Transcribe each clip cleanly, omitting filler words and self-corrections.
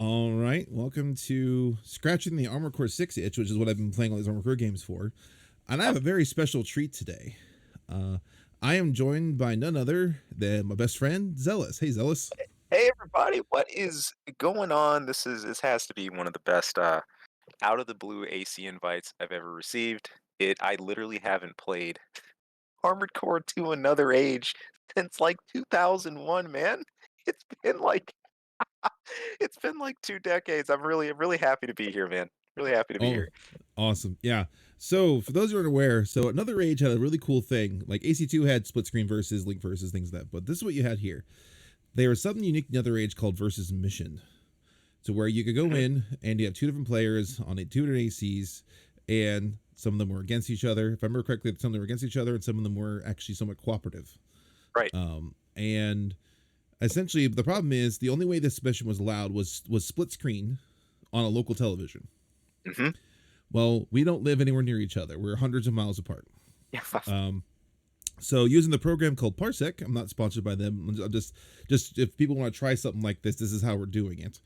All right, welcome to Scratching the Armor Core 6 itch, which is what I've been playing all these Armor Core games for. And I have a very special treat today. I am joined by none other than my best friend, Zealous. Hey, Zealous. Hey everybody, what is going on? This has to be one of the best out of the blue AC invites I've ever received. I literally haven't played Armored Core to Another Age since like 2001, man. It's been like it's been like 2 decades. I'm really happy to be here, man. Really happy to be Oh, here. awesome. Yeah. So, for those who aren't aware, so Another Age had a really cool thing. Like AC2 had split screen versus, link versus, things like that. But this is what you had here. There was something unique in Another Age called versus mission. So, where you could go in and you have two different players on two different ACs, and some of them were against each other. If I remember correctly, some of them were against each other, and some of them were actually somewhat cooperative. Right. And essentially, the problem is the only way this mission was allowed was split screen on a local television. Mm-hmm. Well, we don't live anywhere near each other. We're hundreds of miles apart. Yeah. So using the program called Parsec, I'm not sponsored by them. I'm just if people want to try something like this is how we're doing it.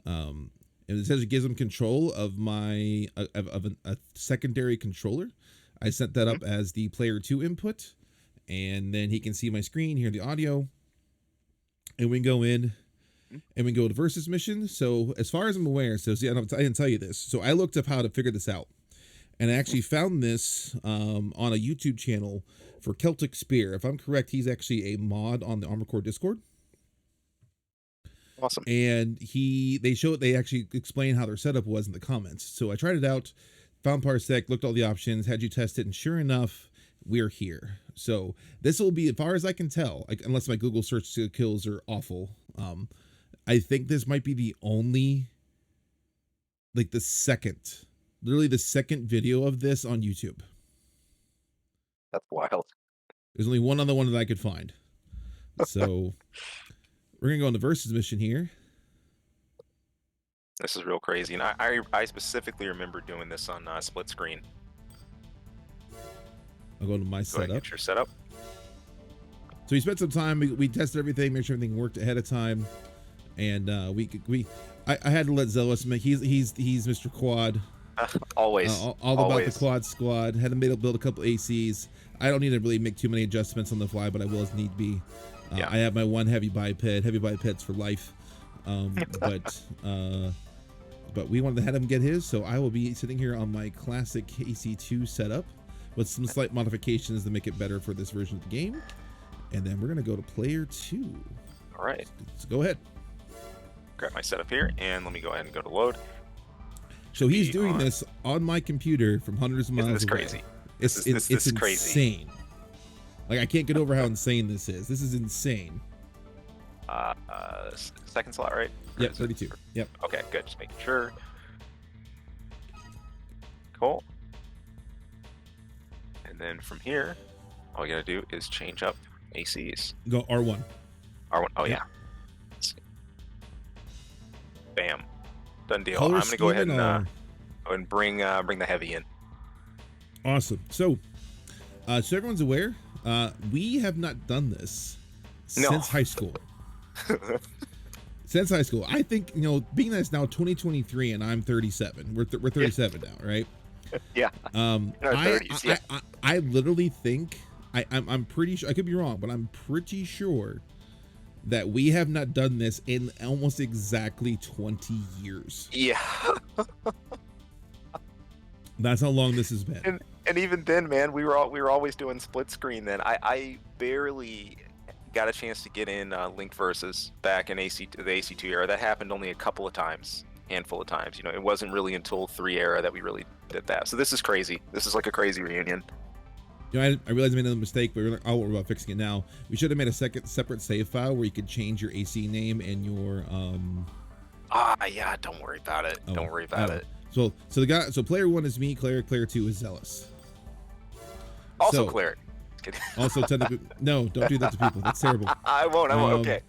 It essentially gives them control of my of a secondary controller. I set that up as the player 2 input, and then he can see my screen, hear the audio, and we can go in and we can go to versus mission. So as far as I'm aware, so see, I didn't tell you this. So I looked up how to figure this out, and I actually found this on a YouTube channel for Celtic Spear. If I'm correct, he's actually a mod on the Armor Core Discord. Awesome. And they actually explain how their setup was in the comments. So I tried it out, found Parsec, looked at all the options, had you test it, and sure enough, we're here. So this will be, as far as I can tell, unless my Google search skills are awful, I think this might be the only, literally the second video of this on YouTube. That's wild. There's only one other one that I could find. So we're gonna go on the versus mission here. This is real crazy, and I specifically remember doing this on split screen. I'll go to my setup. Get your setup. So we spent some time. We tested everything, made sure everything worked ahead of time, and I had to let Zealous make. He's Mr. Quad. Always. All about the quad squad. Had to build a couple ACs. I don't need to really make too many adjustments on the fly, but I will as need be. Yeah. I have my one heavy bipeds for life. But we wanted to have him get his, so I will be sitting here on my classic AC2 setup with some slight modifications to make it better for this version of the game. And then we're gonna go to player 2. All right. So go ahead. Grab my setup here, and let me go ahead and go to load. So he's doing this on my computer from hundreds of miles away. Isn't this crazy? It's crazy. Insane. Like, I can't get over how insane this is. This is insane. Second slot, right? Yep, 32. Yep. Okay, good. Just making sure. Cool. And then from here, all you gotta do is change up ACs. Go R1. R1. Oh Yep. yeah. Let's see. Bam. Done deal. Color I'm gonna go ahead scheme and bring the heavy in. Awesome. So everyone's aware, we have not done this since high school. Since high school. I think, being that it's now 2023 and I'm 37. We're 37 now, right? Yeah. In our 30s, yeah. I literally think I'm pretty sure, I could be wrong, but I'm pretty sure that we have not done this in almost exactly 20 years. Yeah. That's how long this has been. And even then, man, we were always doing split screen then. I barely got a chance to get in Link versus back in the AC2 era. That happened only a couple of times, handful of times. It wasn't really until 3 era that we really did that. So this is crazy. This is like a crazy reunion. I realized I made another mistake, but I'll worry about fixing it now. We should have made a separate save file where you could change your AC name and your yeah, don't worry about it. Don't worry about it. So player 1 is me, player 2 is Zealous. Also Cleric. Also technically, no, don't do that to people. That's terrible. I won't. Okay.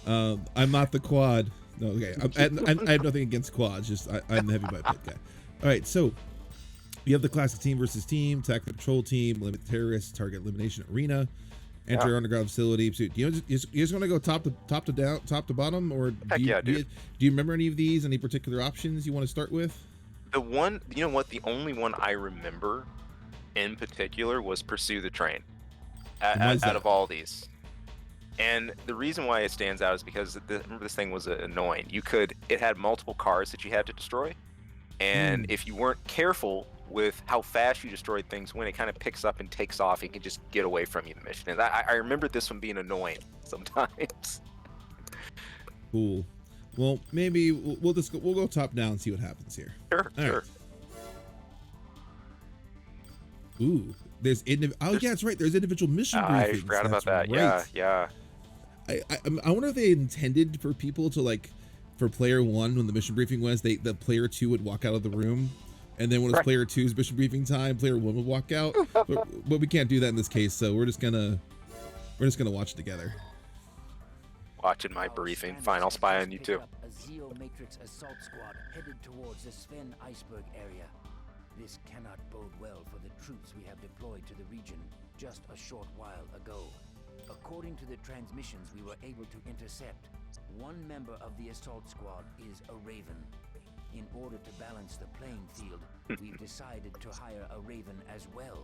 I'm not the quad. No, okay. I have nothing against quads. Just I'm the heavy biped guy. All right, so you have the classic team versus team, tactical patrol team, limit terrorists, target elimination arena, enter underground facility. So, you just want to go top to down, top to bottom, or Heck yeah, dude. Do you remember any of these? Any particular options you want to start with? The one, you know what? The only one I remember in particular was pursue the train. And why is Out that? of all these, and the reason why it stands out is because remember this thing was annoying. It had multiple cars that you had to destroy, and if you weren't careful with how fast you destroyed things, when it kind of picks up and takes off, it can just get away from you in the mission. And I remember this one being annoying sometimes. Cool. Well, maybe we'll go top down and see what happens here. Sure, All sure. right. Ooh, yeah, that's right. There's individual mission briefings. I forgot about that. Right. Yeah. I wonder if they intended for people to, like, for player one, when the mission briefing was, the player two would walk out of the room, and then when it's player two's mission briefing time, player one would walk out. but we can't do that in this case, so we're just gonna watch it together. Watching my briefing. Fine, I'll spy on you too. A Zeo Matrix assault squad headed towards the Sven iceberg area. This cannot bode well for the troops we have deployed to the region just a short while ago. According to the transmissions we were able to intercept, one member of the assault squad is a Raven. In order to balance the playing field, we've decided to hire a Raven as well.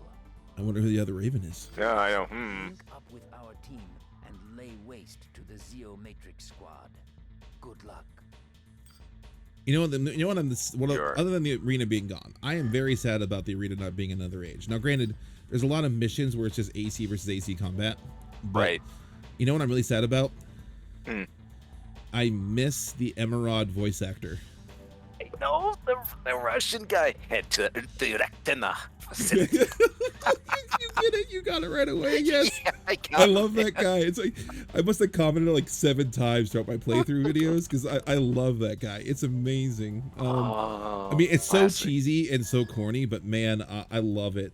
I wonder who the other Raven is. Yeah, I know. Link up with our team and lay waste to the Zeo Matrix squad. Good luck. Other than the arena being gone, I am very sad about the arena not being another age. Now, granted, there's a lot of missions where it's just AC versus AC combat. But Right. You know what I'm really sad about? Hmm. I miss the Emerald voice actor. I know the Russian guy had to direct in the You get it. You got it right away. Yes. Yeah, I love that guy. It's like I must have commented like 7 times throughout my playthrough videos because I love that guy. It's amazing. I mean, it's so cheesy and so corny, but man, I love it.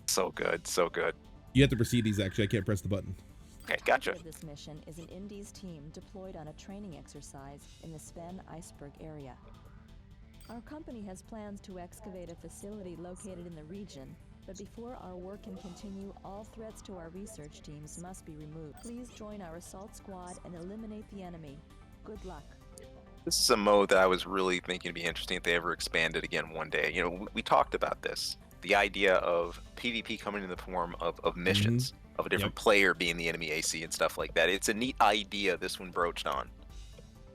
So good, so good. You have to proceed these. Actually, I can't press the button. Okay, gotcha. This mission is an Indies team deployed on a training exercise in the Sven iceberg area. Our company has plans to excavate a facility located in the region, but before our work can continue, all threats to our research teams must be removed. Please join our assault squad and eliminate the enemy. Good luck. This is a mode that I was really thinking would be interesting if they ever expanded again one day. You know, we talked about this. The idea of PvP coming in the form of missions, of a different player being the enemy AC and stuff like that. It's a neat idea this one broached on.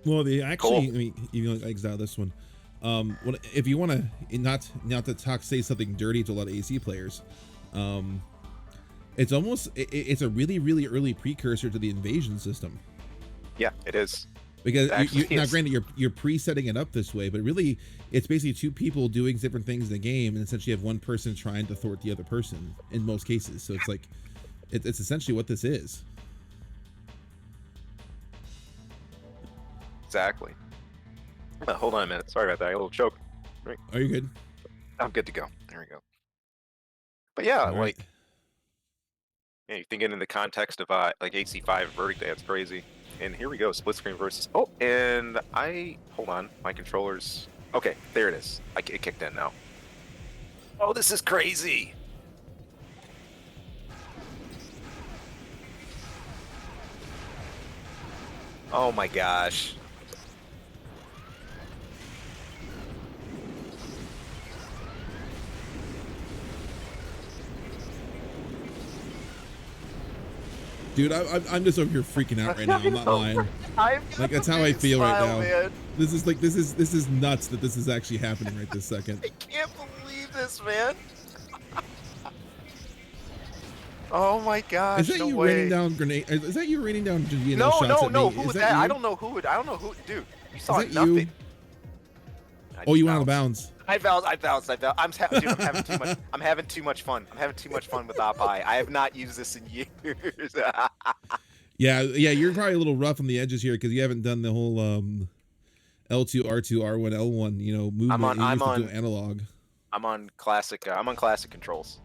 Well, they actually, I mean, you know, exile this one. If you want to not to say something dirty to a lot of AC players, it's a really early precursor to the invasion system. Yeah, it is. Because now, granted, you're pre-setting it up this way, but really, it's basically 2 people doing different things in the game, and essentially you have one person trying to thwart the other person in most cases. So it's like, it's essentially what this is. Exactly. Hold on a minute. Sorry about that. I got a little choke. Right. Are you good? I'm good to go. There we go. But yeah, All right. yeah, you thinking in the context of like AC5 Verdict Day, that's crazy. And here we go, split screen versus. Oh, and hold on, my controller's. Okay, there it is. It kicked in now. Oh, this is crazy. Oh my gosh. Dude, I'm just over here freaking out right now. I'm not lying. Like, that's how I feel right now. Man. This is nuts that this is actually happening right this second. I can't believe this, man. Oh my gosh! Is that you raining down grenade? Is that you raining down? No, shots no, at no. me? Who Is was that that? you? I don't know who. Dude, you saw Is that nothing. you? Oh, you went out of bounds. I bounced. Dude, I'm having too much. I'm having too much fun. I'm having too much fun with Op High. I have not used this in years. Yeah. You're probably a little rough on the edges here because you haven't done the whole L2, R2, R1, L1. You know, movement. I'm on analog. I'm on classic. I'm on classic controls.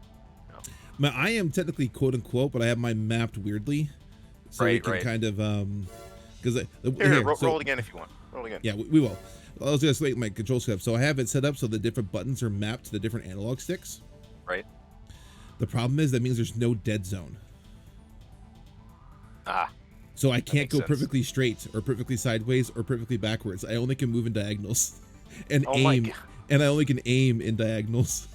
Now, I am technically quote unquote, but I have mine mapped weirdly, so we can kind of because roll it again if you want. Roll again. Yeah, we will. I was gonna say my control setup. So I have it set up so the different buttons are mapped to the different analog sticks. Right. The problem is that means there's no dead zone. Ah, So I can't makes go sense. perfectly straight or perfectly sideways or perfectly backwards. I only can move in diagonals and Oh my aim, God. and I only can aim in diagonals.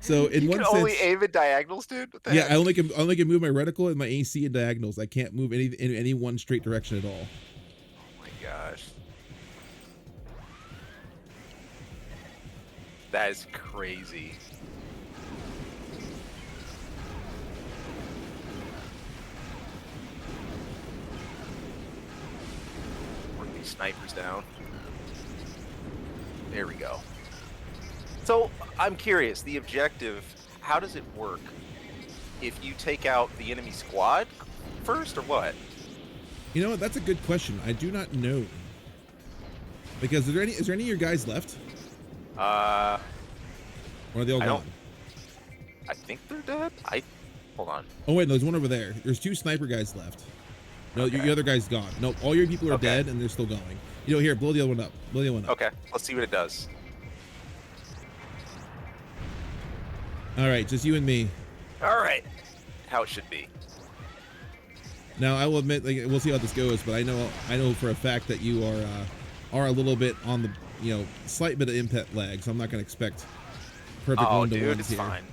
So in You one can sense, only aim at diagonals, dude? What the yeah, heck? I only can move my reticle and my AC in diagonals. I can't move in any one straight direction at all. Oh my gosh. That is crazy. Work these snipers down. There we go. So I'm curious, the objective, how does it work? If you take out the enemy squad first, or what? You know what? That's a good question. I do not know. Because is there any of your guys left? Uh, Or are they all I gone? don't. I think they're dead. Hold on. Oh wait, no, there's one over there. There's 2 sniper guys left. No, Okay. your other guy's gone. No, all your people are Okay. dead and they're still going. You know, here, blow the other one up. Blow the other one up. Okay, let's see what it does. All right, just you and me. All right, how it should be. Now, I will admit, like, we'll see how this goes, but I know for a fact that you are a little bit on the, you know, slight bit of impact lag, so I'm not going to expect perfect Oh, one-to-ones dude, it's here. fine.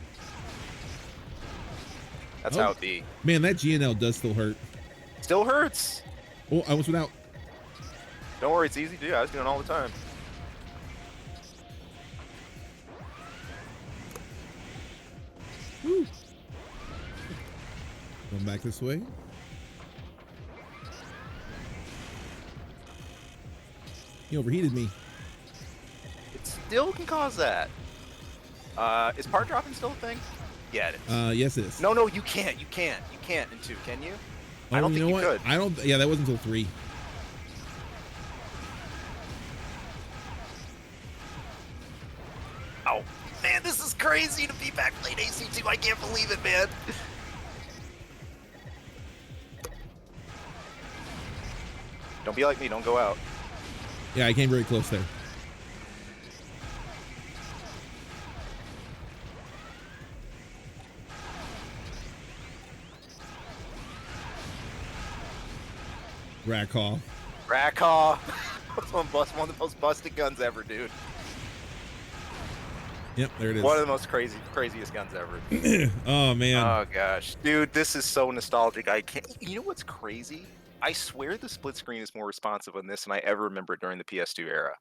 That's Oh. how it be. Man, that GNL does still hurt. Still hurts. Oh, I almost went out. Don't worry, it's easy to do. I was doing it all the time. Woo. Going back this way. He overheated me. It still can cause that. Is part dropping still a thing? Yeah, it is. Yes, it is. No, you can't. You can't in 2, can you? Oh, I don't you think know you what? could. I don't. Yeah, that wasn't until 3. Oh, man, this is crazy to be back playing AC2. I can't believe it, man. Don't be like me. Don't go out. Yeah, I came very close there. Rackhaw. Rackhaw. One of the most busted guns ever, dude. Yep, there it is. One of the most craziest guns ever. Oh man. Oh gosh, dude, this is so nostalgic. I can't. You know what's crazy? I swear the split screen is more responsive on this than I ever remember it during the PS2 era.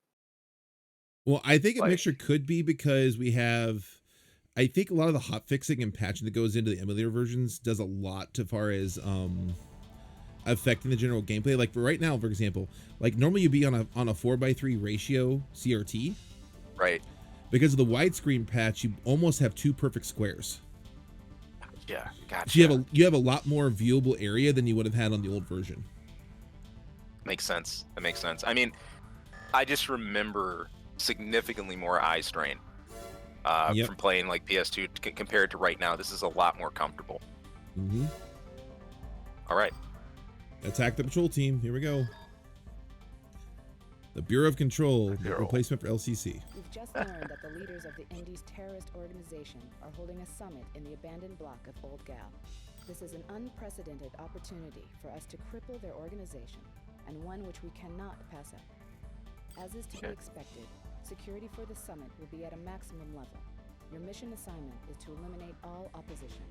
Well, I think a Like- mixture could be because we have. I think a lot of the hot fixing and patching that goes into the emulator versions does a lot as far as affecting the general gameplay. Like for right now, for example, like normally you'd be on a 4:3 ratio CRT. Right. Because of the widescreen patch, you almost have 2 perfect squares. Yeah. Gotcha. So you have a lot more viewable area than you would have had on the old version. Makes sense. That makes sense. I mean, I just remember significantly more eye strain Yep. from playing like PS2 compared to right now. This is a lot more comfortable. Mm-hmm. All right. Attack the patrol team. Here we go. The Bureau of Control, the Bureau. replacement for LCC. We've just learned that the leaders of the Indies terrorist organization are holding a summit in the abandoned block of Old Gal. This is an unprecedented opportunity for us to cripple their organization, and one which we cannot pass up. As is to be expected, security for the summit will be at a maximum level. Your mission assignment is to eliminate all opposition.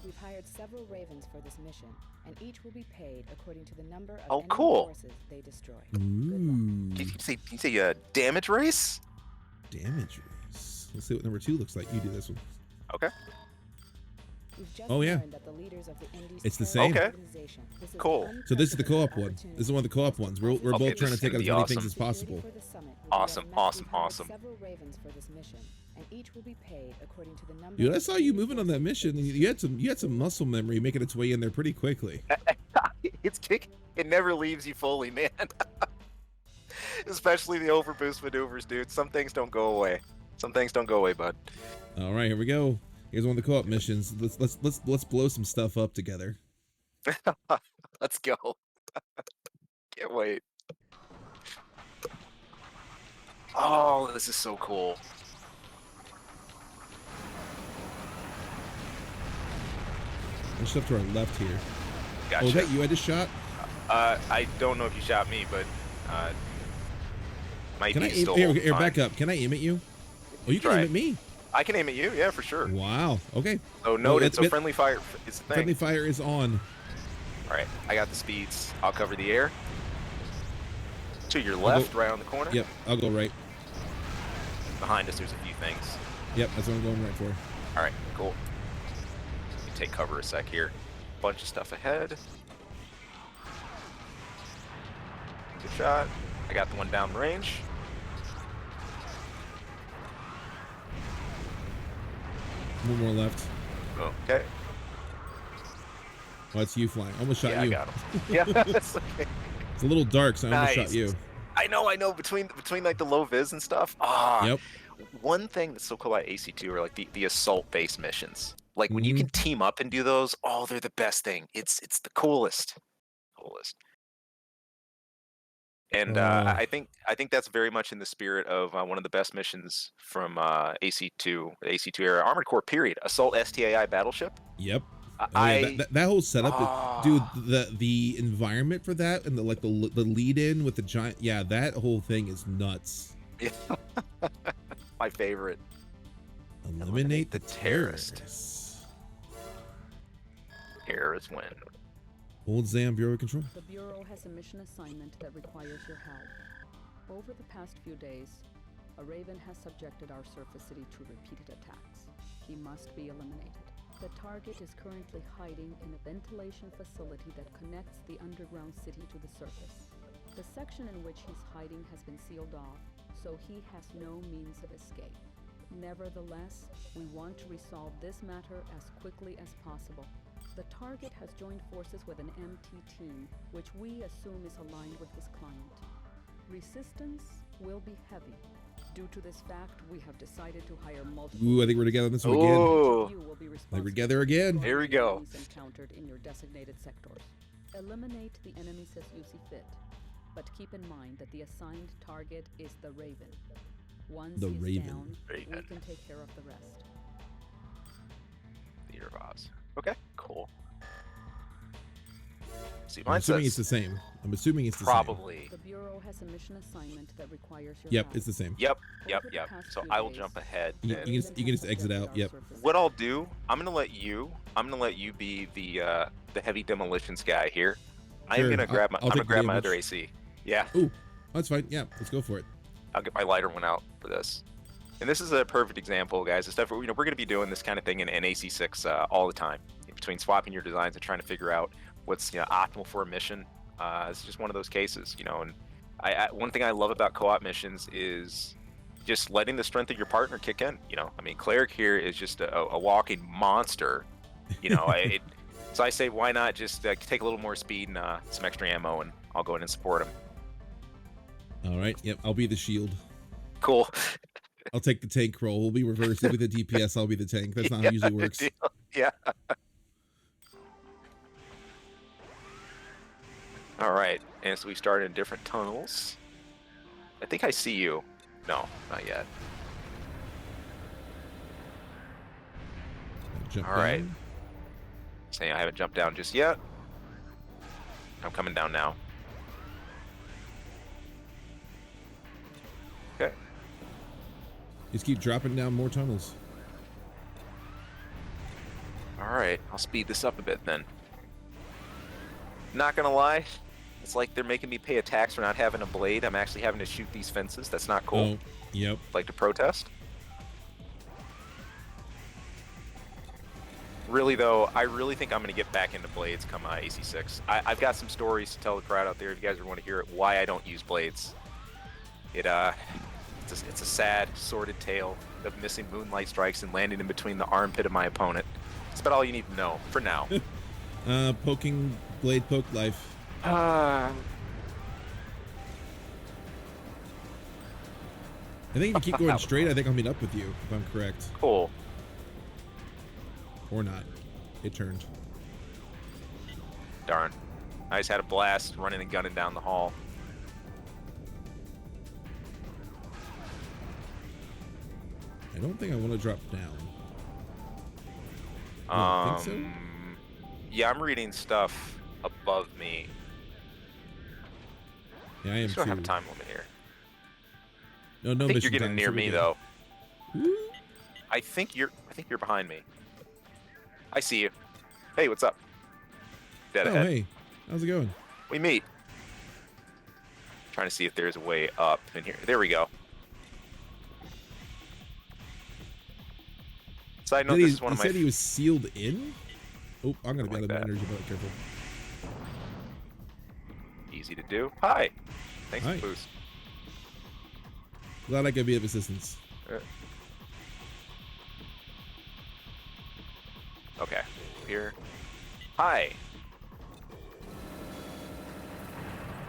We've hired several Ravens for this mission, and each will be paid according to the number of Oh, enemy cool. forces they destroy. Ooh. Can you say damage race? Damage race. Let's see what number 2 looks like. You do this one. Okay. We've just Oh, yeah. learned that the leaders of the Indies It's the terrorist same. Okay. organization. This is Cool. an So this is the co-op one. unprecedented This is one of the co-op ones. We're Okay, both this trying to is take out gonna as be many awesome. things as possible. Security for the summit will be Awesome, at a awesome, We've hired awesome. Several Ravens for this mission, and each will be paid according to the number. Dude, I of saw you enemy moving on that forces mission. they And you had some muscle memory making its way in there pretty quickly. It's kick. It never leaves you fully, man. Especially the overboost maneuvers, dude. Some things don't go away. Some things don't go away, bud. All right, here we go. Here's one of the co-op missions. Let's blow some stuff up together. Let's go. Can't wait. Oh, this is so cool. There's stuff to our left here. Gotcha. Oh, is that you I just shot? I don't know if you shot me, but might Can be I aim? still Here, fine. back up. Can I aim at you? Oh, you can Try. aim at me. I can aim at you, yeah, for sure. Wow. Okay. So noted. let's So get- friendly fire is the thing. Friendly fire is on. All right, I got the speeds. I'll cover the air. To your left, right on the corner. Yep, I'll go right. Behind us, there's a few things. Yep, that's what I'm going right for. All right, cool. Let me take cover a sec here. Bunch of stuff ahead. Good shot. I got the one down range. One more left. Okay. Oh, it's you flying. Almost shot Yeah, you. I got him. Yeah, that's okay. It's a little dark, so I almost Nice. shot you. I know. Between like the low vis and stuff. Ah. Yep. One thing that's so cool about AC2 are like the assault-based missions. Like when you Mhm. can team up and do those, oh, they're the best thing. It's the coolest. And I think that's very much in the spirit of one of the best missions from AC2 era, Armored Core period, Assault STAI Battleship. Yep. Oh, yeah, that whole setup, dude. The environment for that and the lead in with the giant. Yeah, that whole thing is nuts. Yeah. My favorite. Eliminate the terrorist. terrorists. Terrorists win. Old Zam Bureau of Control. The Bureau has a mission assignment that requires your help. Over the past few days, a Raven has subjected our surface city to repeated attacks. He must be eliminated. The target is currently hiding in a ventilation facility that connects the underground city to the surface. The section in which he's hiding has been sealed off, so he has no means of escape. Nevertheless, we want to resolve this matter as quickly as possible. The target has joined forces with an MT team, which we assume is aligned with his client. Resistance will be heavy. Due to this fact, we have decided to hire multiple... Ooh, I think we're together on this one again. Oh, You will be Like responsible we're together again. Here we go. for enemies encountered in your designated sectors. Eliminate the enemies as you see fit, but keep in mind that the assigned target is the Raven. Once The he's Raven. down, Raven. we can take care of the rest. Theater of Oz. Okay, cool. See, I'm mine assuming it's says the same. I'm assuming it's the same. probably. The Bureau has a mission assignment that requires your Yep, help. it's the same. Yep. Over the past So few I will days, jump ahead. You- and you can just exit out, yep. what I'll do, I'm gonna let you be the heavy demolitions guy here. I am Sure, gonna grab my I'll I'm gonna take the grab my damage. other AC. Yeah, Ooh, that's fine. Yeah, let's go for it. I'll get my lighter one out for this. And this is a perfect example, guys. The stuff we're gonna be doing this kind of thing in AC6 all the time, between swapping your designs and trying to figure out what's optimal for a mission. It's just one of those cases, And one thing I love about co-op missions is just letting the strength of your partner kick in. I mean, Cleric here is just a walking monster. So I say, why not just take a little more speed and some extra ammo, and I'll go in and support him. All right. Yep, I'll be the shield. Cool. I'll take the tank role. We'll be reversed. It'll be the DPS. I'll be the tank. That's not how it usually works. Deal. Yeah. All right, and so we started in different tunnels. I think I see you. No, not yet. Jump All right. down. Saying I haven't jumped down just yet. I'm coming down now. Okay. Just keep dropping down more tunnels. All right, I'll speed this up a bit then. Not gonna lie, it's like they're making me pay a tax for not having a blade. I'm actually having to shoot these fences. That's not cool. Oh, yep. Like to protest. Really though, I really think I'm gonna get back into blades come AC6. I've got some stories to tell the crowd out there if you guys want to hear it. Why I don't use blades. It's a sad, sordid tale of missing moonlight strikes and landing in between the armpit of my opponent. That's about all you need to know for now. Poking blade poke life. I think if you keep going straight, I think I'll meet up with you if I'm correct. Cool. Or not. It turned. Darn. I just had a blast running and gunning down the hall. I don't think I want to drop down. I don't think so. Yeah, I'm reading stuff above me. Yeah, I am We don't have a too. time limit here. No I think you're mission getting time, near so we're me good. though. Woo. I think you're behind me. I see you. Hey, what's up? Dead Oh, ahead. hey. How's it going? We meet. Trying to see if there's a way up in here. There we go. Side note, this is one of my... He said he was sealed in? Oh, I'm going to be out of Like my that. energy, but careful. Easy to do. Hi. Thanks Hi. for the boost. Glad I could be of assistance. Okay. Here. Hi.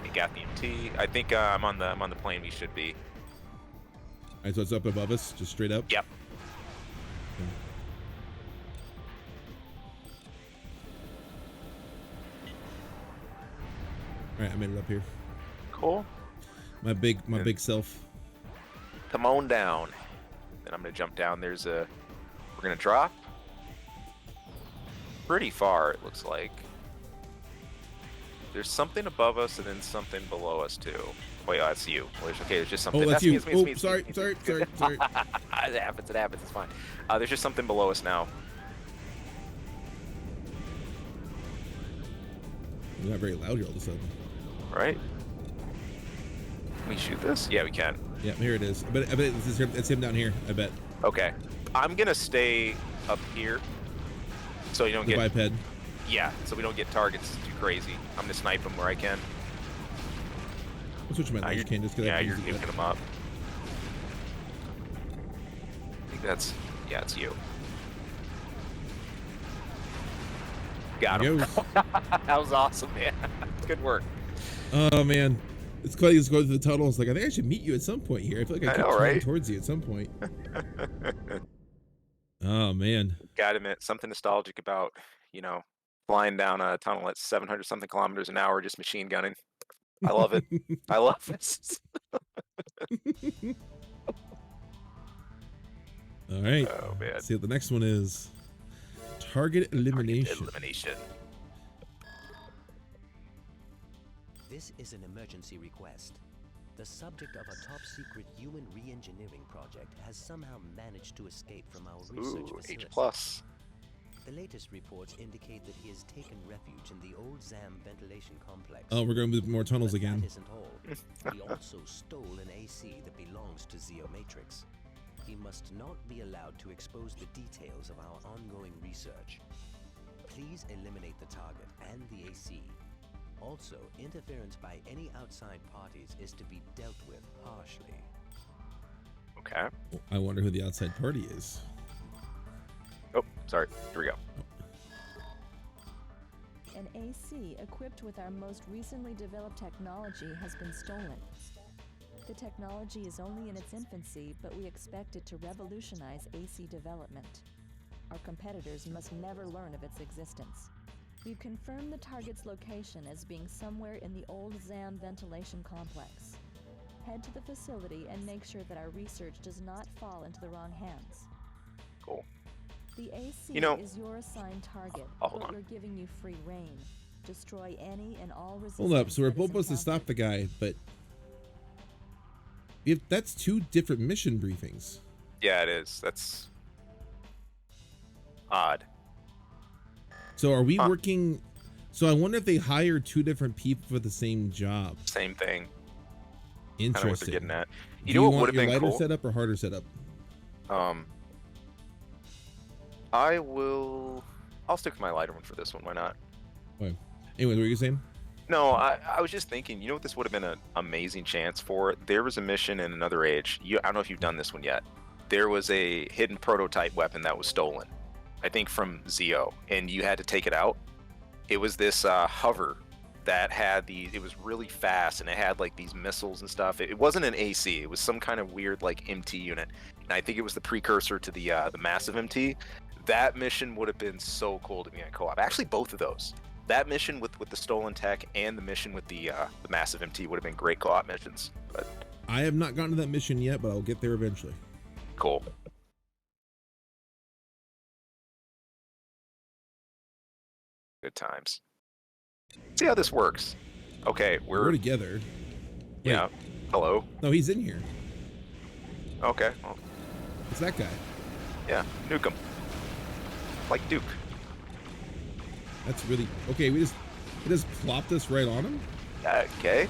You got the MT. I think I'm on the plane we should be. All right, so it's up above us, just straight up? Yep. Okay. All right, I made it up here. Cool. My big self. Come on down. Then I'm gonna jump down. We're gonna drop pretty far, it looks like. There's something above us and then something below us too. Wait, oh, that's you. Well, there's just something. Oh, that's me, you. it's me, Oh, it's me, it's me, sorry. it's me. It happens, it's fine. There's just something below us now. You're not very loud here all of a sudden. Right? Can we shoot this? Yeah, we can. Yeah, here it is. I bet it's him down here, I bet. Okay. I'm gonna stay up here so you don't The get... biped. Yeah, so we don't get targets too crazy. I'm gonna snipe them where I can. I'll switch my You're- laser cannon just because yeah, I you're can use nuking them up. I think that's... Yeah, it's you. Got him. That was awesome, man. Good work. Oh, man. It's quite easy to go through the tunnels. Like, I think I should meet you at some point here. I feel like I keep know, turning right? towards you at some point. Oh, man. Gotta admit, something nostalgic about, flying down a tunnel at 700-something kilometers an hour, just machine gunning. I love it. I love this. All right. Oh, man. Let's see what the next one is. Target elimination. Elimination. This is an emergency request. The subject of a top-secret human re-engineering project has somehow managed to escape from our research Ooh, facility. H+. The latest reports indicate that he has taken refuge in the old ZAM ventilation complex. Oh, we're going to move more tunnels But again. that isn't all. He also stole an AC that belongs to Zeomatrix. He must not be allowed to expose the details of our ongoing research. Please eliminate the target and the AC. Also, interference by any outside parties is to be dealt with harshly. Okay. I wonder who the outside party is. Oh, sorry. Here we go. An AC equipped with our most recently developed technology has been stolen. The technology is only in its infancy, but we expect it to revolutionize AC development. Our competitors must never learn of its existence. We've confirmed the target's location as being somewhere in the old ZAM ventilation complex. Head to the facility and make sure that our research does not fall into the wrong hands. Cool. The AC is your assigned target, hold but on. we're giving you free reign. Destroy any and all resistance. Hold up. So we're that is both supposed to stop encountered. the guy, but if that's two different mission briefings. Yeah, it is. That's odd. So are we working? So I wonder if they hire two different people for the same job. Same thing. Kind of what they're Interesting. getting at. Do You know what want would have your been lighter cool? setup or harder setup? I'll stick with my lighter one for this one. Why not? Okay. Anyway, what were you saying? No, I was just thinking, you know what this would have been an amazing chance for? There was a mission in Another Age. I don't know if you've done this one yet. There was a hidden prototype weapon that was stolen, I think from Zeo, and you had to take it out. It was this hover that had it was really fast, and it had like these missiles and stuff. It wasn't an AC. It was some kind of weird like MT unit, and I think it was the precursor to the massive MT. That mission would have been so cool to me on co-op. Actually, both of those. That mission with the stolen tech and the mission with the massive MT would have been great co-op missions. But I have not gotten to that mission yet, but I'll get there eventually. cool. Good times. See how this works. Okay, We're together. Yeah. Hello. No, he's in here. Okay. Well, It's that guy. yeah. Nuke him. Like Duke. That's really okay. It just plopped us right on him. Okay.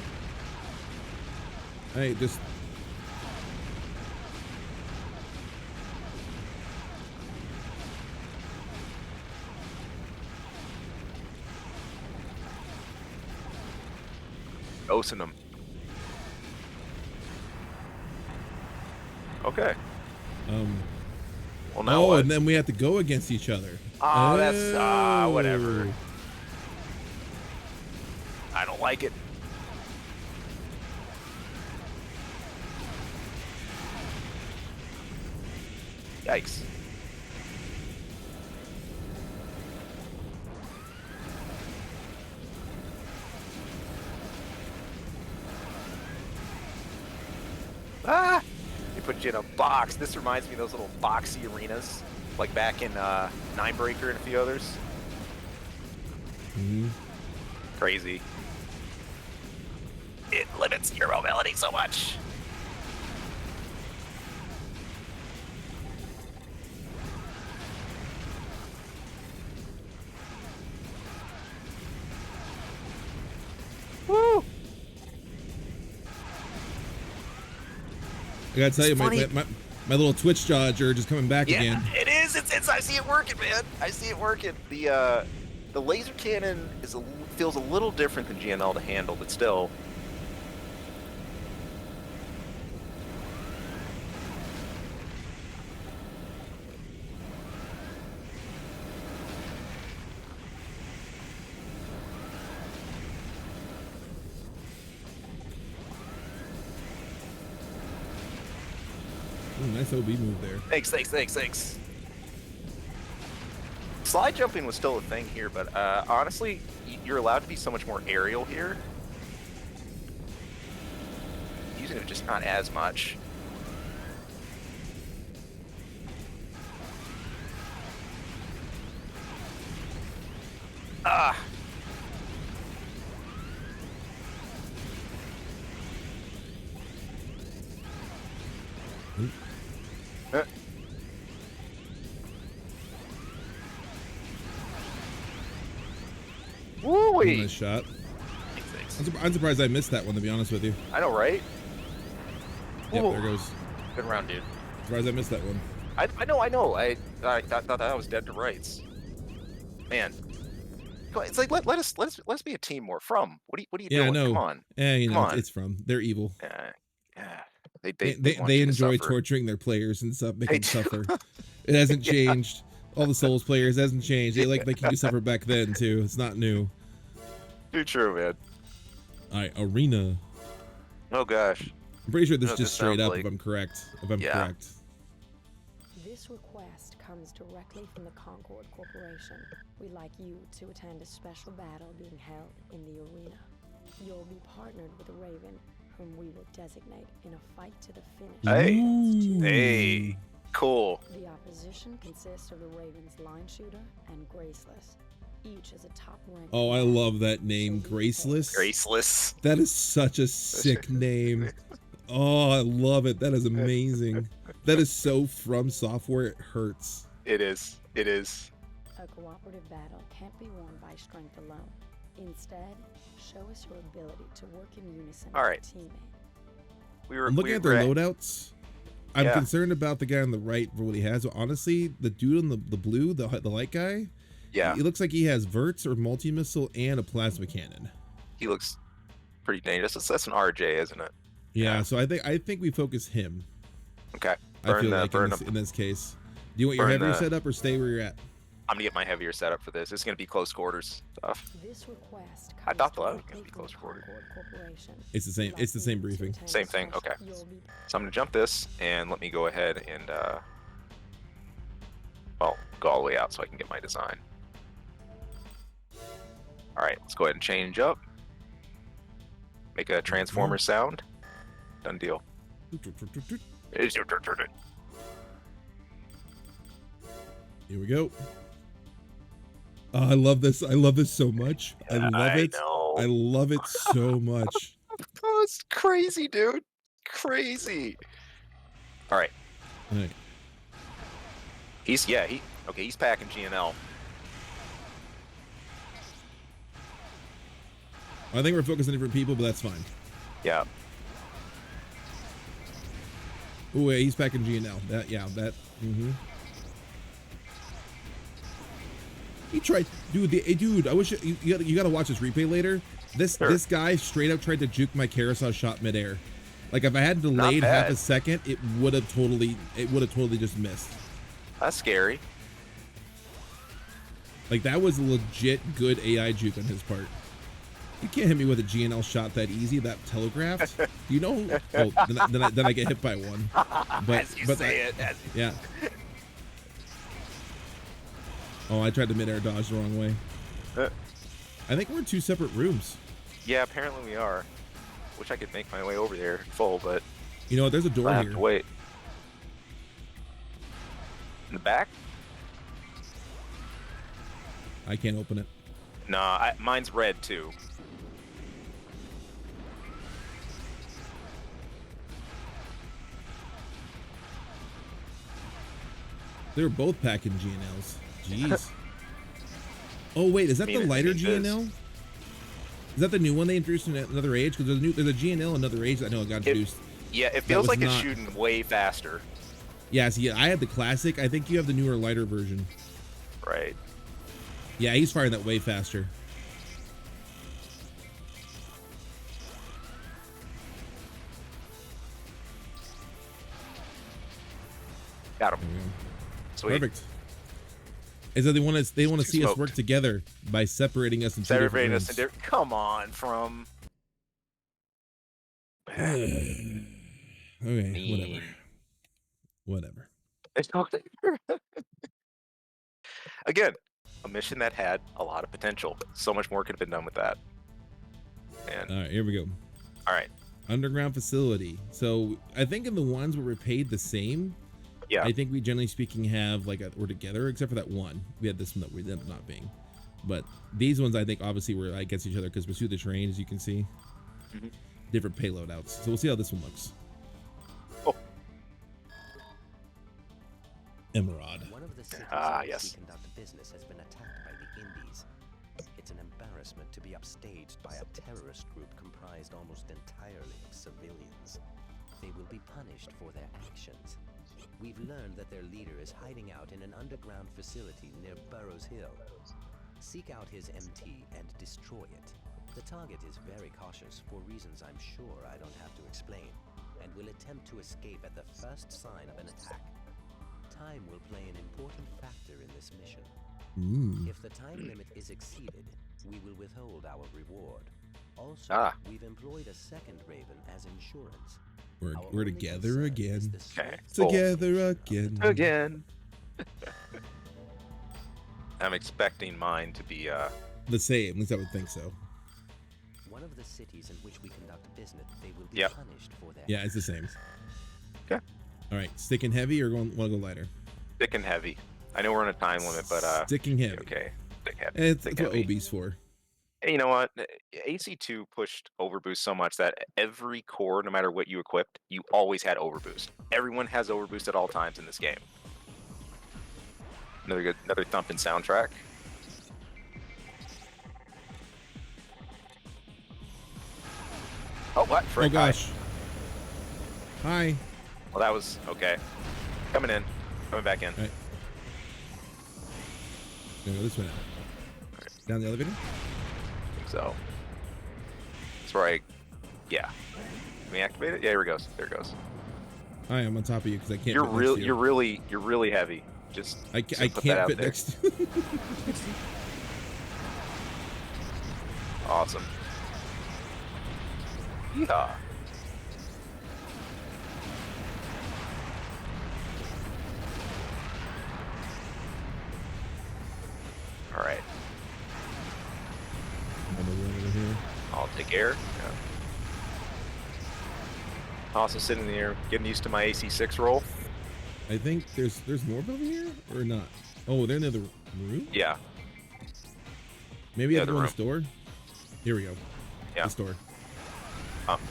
Hey, just Dosing him. Okay. Well, now what? and then we have to go against each other. Oh, that's whatever. I don't like it. Yikes. Ah! They put you in a box. This reminds me of those little boxy arenas, like back in Ninebreaker and a few others. Mm-hmm. Crazy. It limits your mobility so much. Woo! I gotta tell It's you, my little Twitch jaw urge is coming back again. It is. It's. I see it working, man. I see it working. The laser cannon feels a little different than GNL to handle, but still. Ooh, nice OB move there. Thanks. Slide jumping was still a thing here, but honestly, you're allowed to be so much more aerial here. Using it just not as much. Ah. Woo-wee. Nice shot. Thanks. I'm surprised I missed that one, to be honest with you. I know, right? Yep, Ooh. there goes. Good round, dude. Surprised I missed that one. I know. I thought that was dead to rights. Man, it's like let's be a team more. What are you Yeah, doing? I know. Come on. Yeah, you Come know, on. It's from. They're evil. Yeah. They want you to enjoy suffer. torturing their players and stuff, make They them do. suffer. It hasn't changed. All the Souls players hasn't changed. They like making you suffer back then too. It's not new. Too true, man. All right, arena. Oh gosh. I'm pretty sure this No, is this just straight sounds up. like- If I'm correct. Yeah. This request comes directly from the Concord Corporation. We'd like you to attend a special battle being held in the arena. You'll be partnered with a Raven, whom we will designate in a fight to the finish. Hey. against you. Hey. Cool. The opposition consists of the Raven's line shooter and Graceless. Each is a top-ranked. Oh, I love that name, Graceless. Graceless. That is such a sick name. Oh, I love it. That is amazing. That is so From Software. It hurts. It is. A cooperative battle can't be won by strength alone. Instead, show us your ability to work in unison All right. with a teammate. I'm looking at their loadouts. I'm Yeah. concerned about the guy on the right for what he has. But honestly, the dude on the blue, the light guy, Yeah. it looks like he has verts or multi-missile and a plasma cannon. He looks pretty dangerous. That's an RJ, isn't it? Yeah, so I think we focus him. Okay. I feel like in this case. Do you want your burn heavier the- setup or stay where you're at? I'm gonna get my heavier setup for this. It's gonna be close quarters stuff. This request I comes thought that was directly gonna be from close the quarter. Concord Corporation. It's the same. We'd It's the like same you to briefing. attend Same a thing, special- okay. you'll be- So I'm gonna jump this and let me go ahead and well, go all the way out so I can get my design. All right, let's go ahead and change up. Make a transformer sound. Done deal. Here we go. Oh, I love this. I love this so much. I love it. know. I love it so much. Oh, it's crazy, dude. Crazy. All right. All right. He's packing GNL. I think we're focused on different people, but that's fine. Yeah. Oh, yeah, he's packing GNL. That. Mm-hmm. He tried, dude. I wish you got to watch this replay later. This guy straight up tried to juke my carousel shot midair. Like if I had delayed half a second, it would have totally just missed. That's scary. Like that was a legit good AI juke on his part. You can't hit me with a GNL shot that easy, that telegraphed. You know? Oh, then I get hit by one. But yeah. Oh, I tried to midair dodge the wrong way. I think we're in two separate rooms. Yeah, apparently we are. Wish I could make my way over there full, but you know what? There's a door I have here. to wait. In the back? I can't open it. Nah, mine's red too. They were both packing GNLs. Jeez. Oh wait, is that the lighter GNL? Is that the new one they introduced in Another Age? Because there's a GNL Another Age that I know it got introduced. Yeah, it feels like it's shooting way faster. Yeah, see, I had the classic. I think you have the newer, lighter version. Right. Yeah, he's firing that way faster. Got him. Sweet. Perfect. Is that they want to see us work together by separating us into different rooms. Come on, from. Okay, whatever. Again, a mission that had a lot of potential. So much more could have been done with that. And all right, here we go. All right. Underground facility. So I think in the ones where we're paid the same, yeah, I think we generally speaking have we're together, except for that one. We had this one that we ended up not being. But these ones I think obviously we're against each other because Pursue the Terrain, as you can see. Mm-hmm. Different payload outs. So we'll see how this one looks. Oh. Emerald. One of the cities yes. we conduct business has been attacked by the Indies. It's an embarrassment to be upstaged by a terrorist group comprised almost entirely of civilians. They will be punished for their actions. We've learned that their leader is hiding out in an underground facility near Burrows Hill. Seek out his MT and destroy it. The target is very cautious for reasons I'm sure I don't have to explain, and will attempt to escape at the first sign of an attack. Time will play an important factor in this mission. If the time limit is exceeded, we will withhold our reward. Also, we've employed a second Raven as insurance. We're together again. Okay. Together again. Again. I'm expecting mine to be the same. At least I would think so. One of the cities in which we conduct business, they will be punished for their Yeah, it's the same. Okay. All right, sticking heavy or want to go lighter? Sticking heavy. I know we're on a time limit, but sticking heavy. Okay. Stick heavy. It's what OB's for. And you know what? AC2 pushed overboost so much that every core, no matter what you equipped, you always had overboost. Everyone has overboost at all times in this game. Another thumping soundtrack. Oh, what? Oh gosh. Hi. Well, that was okay. Coming in. Coming back in. All right. Gonna go this way now. Okay. Down the elevator? I think so. That's right. Yeah. Can we activate it? Yeah, here it goes. There it goes. Hi, I'm on top of you because I can't. You're really heavy. Just I can't fit next. Awesome. Yeah. All right. Over here. I'll take air. Yeah. Also sitting in the air, getting used to my AC6 roll. I think there's more above here or not? Oh, they're in the room. Yeah. Maybe you Yeah, have to the go in room. the store. Here we go. Yeah. The store.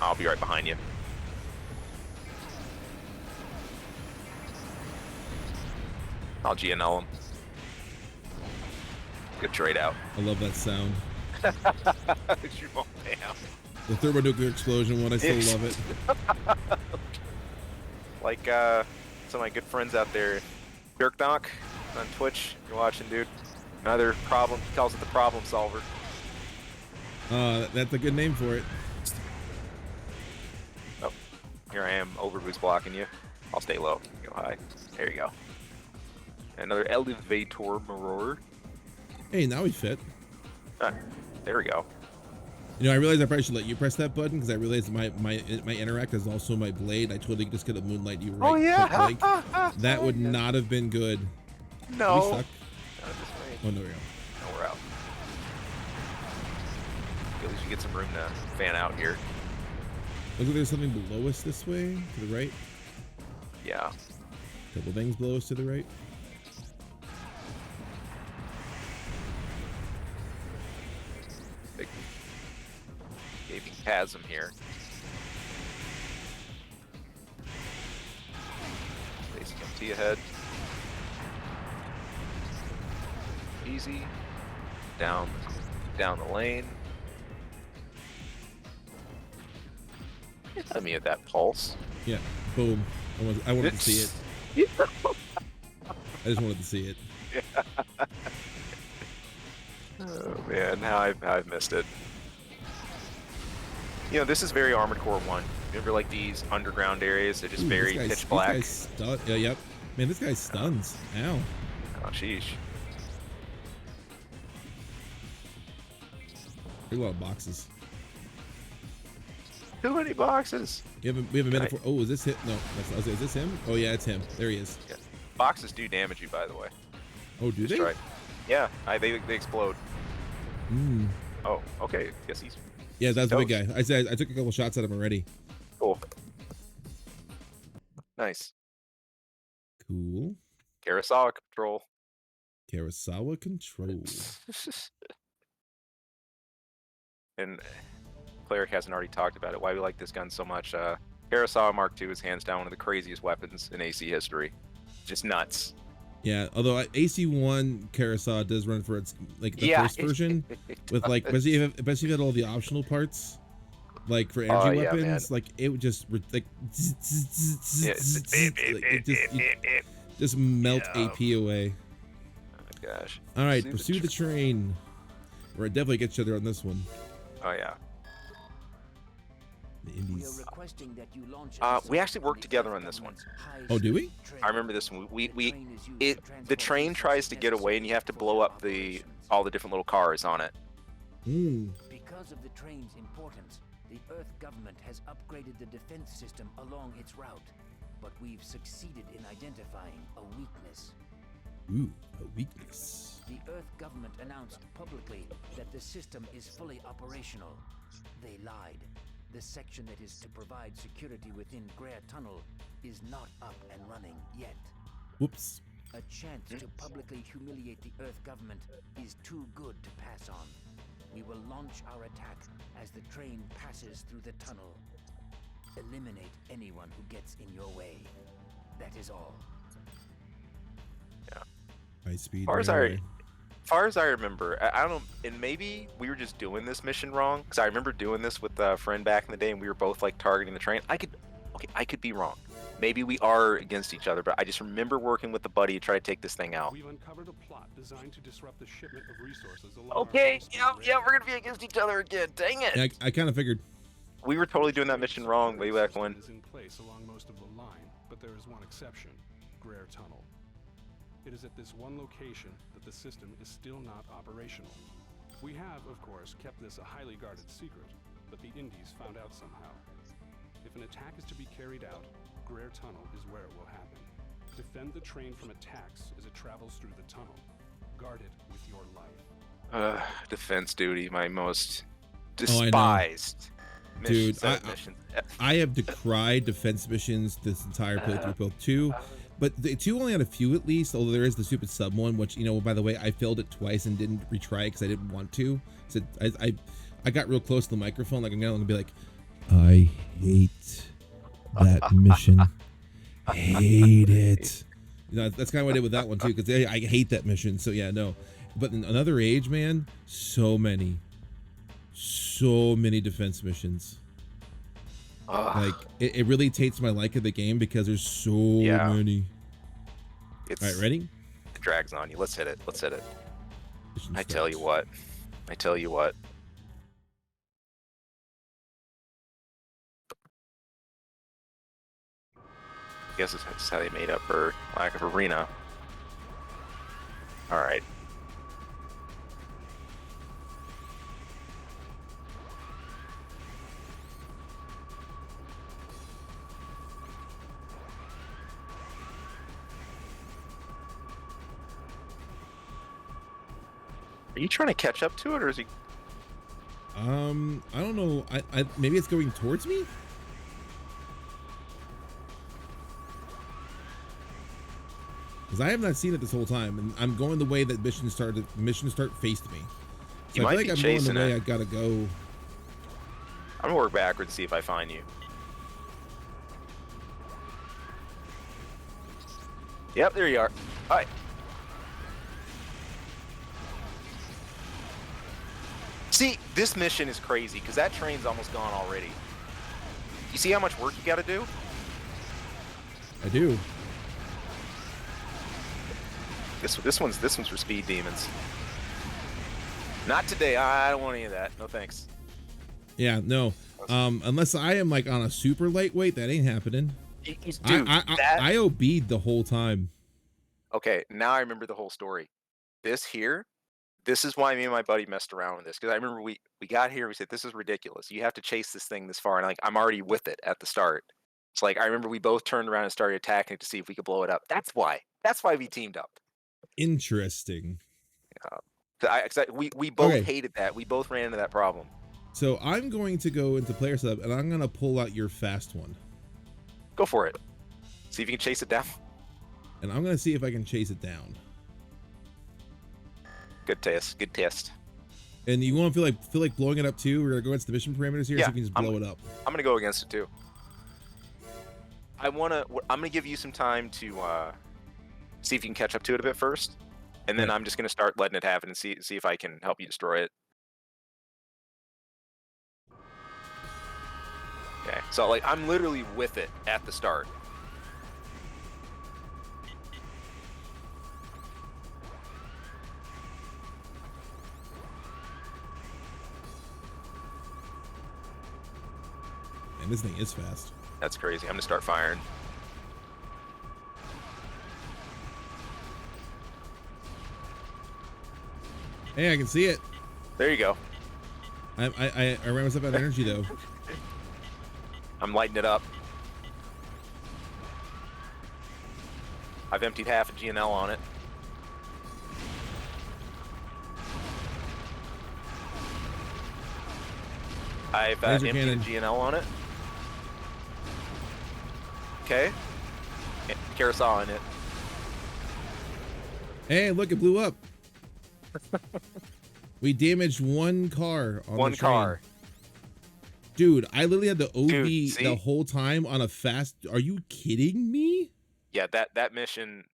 I'll be right behind you. I'll GNL him. Good trade out. I love that sound. Shoot him down. The thermonuclear explosion one. I still Yes. love it. Like some of my good friends out there, Dirknock on Twitch. You're watching, dude. Another problem. He calls it the problem solver. That's a good name for it. Oh, here I am. Overboost blocking you. I'll stay low. Go high. There you go. Another elevator mirror. Hey, now we fit. There we go. You know, I realized I probably should let you press that button because I realized my interact is also my blade. I totally just could have moonlight you right. Oh yeah. Like, that would not have been good. No. We suck. Not this way. Oh, no, we go. No, we're out. At least we get some room to fan out here. Looks like there's something below us this way, to the right. Yeah. Couple things below us to the right. Big gaping chasm here. Facing MT ahead. Easy. Down the lane. Let me at that pulse. Yeah. Boom. I wanted to see it. I just wanted to see it. Oh man, now I've missed it. You know, this is very Armored Core 1. Remember, like, these underground areas? They're just Ooh, very pitch black. This guy's yeah, yep. Man, this guy stuns. Ow. Oh, sheesh. There's a lot of boxes. Too many boxes. We have a minute for. Oh, is this him? No, that's, is this him? Oh yeah, it's him. There he is. Yeah. Boxes do damage you, by the way. Oh, do they? Just try. Yeah, they explode. Mm. Oh, okay. Guess he's Yeah, that's the big toast. guy. I took a couple shots at him already. Cool. Nice. Cool. Kurosawa control. Kurosawa control. And Cleric hasn't already talked about it. Why we like this gun so much. Kurosawa Mark II is hands down one of the craziest weapons in AC history. Just nuts. Yeah, although AC1 Kurosawa does run for its like the Yeah. first version with like especially if you had all the optional parts like for energy Oh, yeah, weapons, like it would just like just melt Yeah. AP away. Oh gosh. All right, Pursue the pursue the train. We're definitely get each other on this one. Oh yeah. The We are Indies. requesting that you launch We actually worked together on this one. Oh, do we? I remember this one. The train tries to get away, and you have to blow up all the different little cars on it. Mm. Because of the train's importance, the Earth government has upgraded the defense system along its route. But we've succeeded in identifying a weakness. Ooh, a weakness. The Earth government announced publicly that the system is fully operational. They lied. The section that is to provide security within Greer Tunnel is not up and running yet. Whoops. A chance to publicly humiliate the Earth government is too good to pass on. We will launch our attack as the train passes through the tunnel. Eliminate anyone who gets in your way. That is all. High speed. Far as railway. far as I remember, I don't, and maybe we were just doing this mission wrong, because I remember doing this with a friend back in the day, and we were both like targeting the train. I could be wrong. Maybe we are against each other, but I just remember working with a buddy to try to take this thing out. We've uncovered a plot designed to disrupt the shipment of resources along Okay, our coastal yeah, rail. we're gonna be against each other again. Dang it! Yeah, I kind of figured. We were totally doing that mission wrong way back when. Is in place along most of the line, but there is one exception: Greer Tunnel. It is at this one location that the system is still not operational. We have, of course, kept this a highly guarded secret, but the Indies found out somehow. If an attack is to be carried out, Greer Tunnel is where it will happen. Defend the train from attacks as it travels through the tunnel. Guard it with your life. Defense duty, my most Oh, I know. despised Dude, mission. I have decried defense missions this entire playthrough, both 2 But the 2 only had a few at least, although there is the stupid sub one, which, you know, by the way, I failed it twice and didn't retry it because I didn't want to. So I got real close to the microphone, like I'm gonna be like, I hate that mission. Hate it. You know, that's kind of what I did with that one too, because I hate that mission. So yeah, no. But in Another Age, man, so many defense missions. Like it really takes my like of the game because there's so many. It's, all right, ready? It drags on you. Let's hit it. Let's hit it. Mission I starts. tell you what. I tell you what. I guess it's how they made up for lack of arena. All right. Are you trying to catch up to it, or is he? I don't know. I maybe it's going towards me. Because I have not seen it this whole time, and I'm going the way that missions start faced me. So You I feel might like be I'm going chasing the way it. I gotta go. I'm gonna work backwards and see if I find you. Yep, there you are. All right. See, this mission is crazy because that train's almost gone already. You see how much work you got to do? I do. This one's for speed demons. Not today. I don't want any of that. No thanks. Yeah, no. Unless I am like on a super lightweight, that ain't happening. Dude, I obeyed the whole time. Okay, now I remember the whole story. This is why me and my buddy messed around with this, because I remember we got here, we said, this is ridiculous. You have to chase this thing this far, and like I'm already with it at the start. It's like I remember we both turned around and started attacking it to see if we could blow it up. That's why we teamed up. Interesting. We both Okay. hated that. We both ran into that problem. So I'm going to go into player setup, and I'm gonna pull out your fast one. Go for it. See if you can chase it down. And I'm gonna see if I can chase it down. Good test. Good test. And you want to feel like blowing it up too? We're gonna go against the mission parameters here, Yeah, so you can just blow it up. I'm gonna go against it too. I'm gonna give you some time to see if you can catch up to it a bit first, and then Right. I'm just gonna start letting it happen and see if I can help you destroy it. Okay, so like I'm literally with it at the start. And this thing is fast. That's crazy. I'm gonna start firing. Hey, I can see it. There you go. I ran myself out of energy though. I'm lighting it up. I've emptied half a GNL on it. I've Laser emptied cannon. a GNL on it. Okay. Carousel in it. Hey, look, it blew up. We damaged one car on One the train. car. Dude, I literally had the OB Dude, see? the whole time on a fast. Are you kidding me? Yeah, that mission's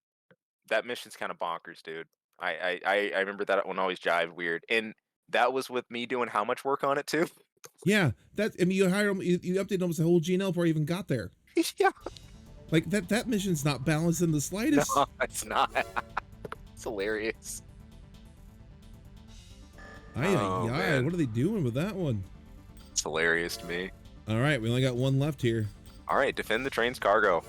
kind of bonkers, dude. I remember that one always jived weird, and that was with me doing how much work on it too? Yeah, that I mean, you updated almost the whole GNL before I even got there. Yeah. Like that mission's not balanced in the slightest. No, it's not. It's hilarious. Oh, man. What are they doing with that one? It's hilarious to me. All right, we only got one left here. All right, defend the train's cargo.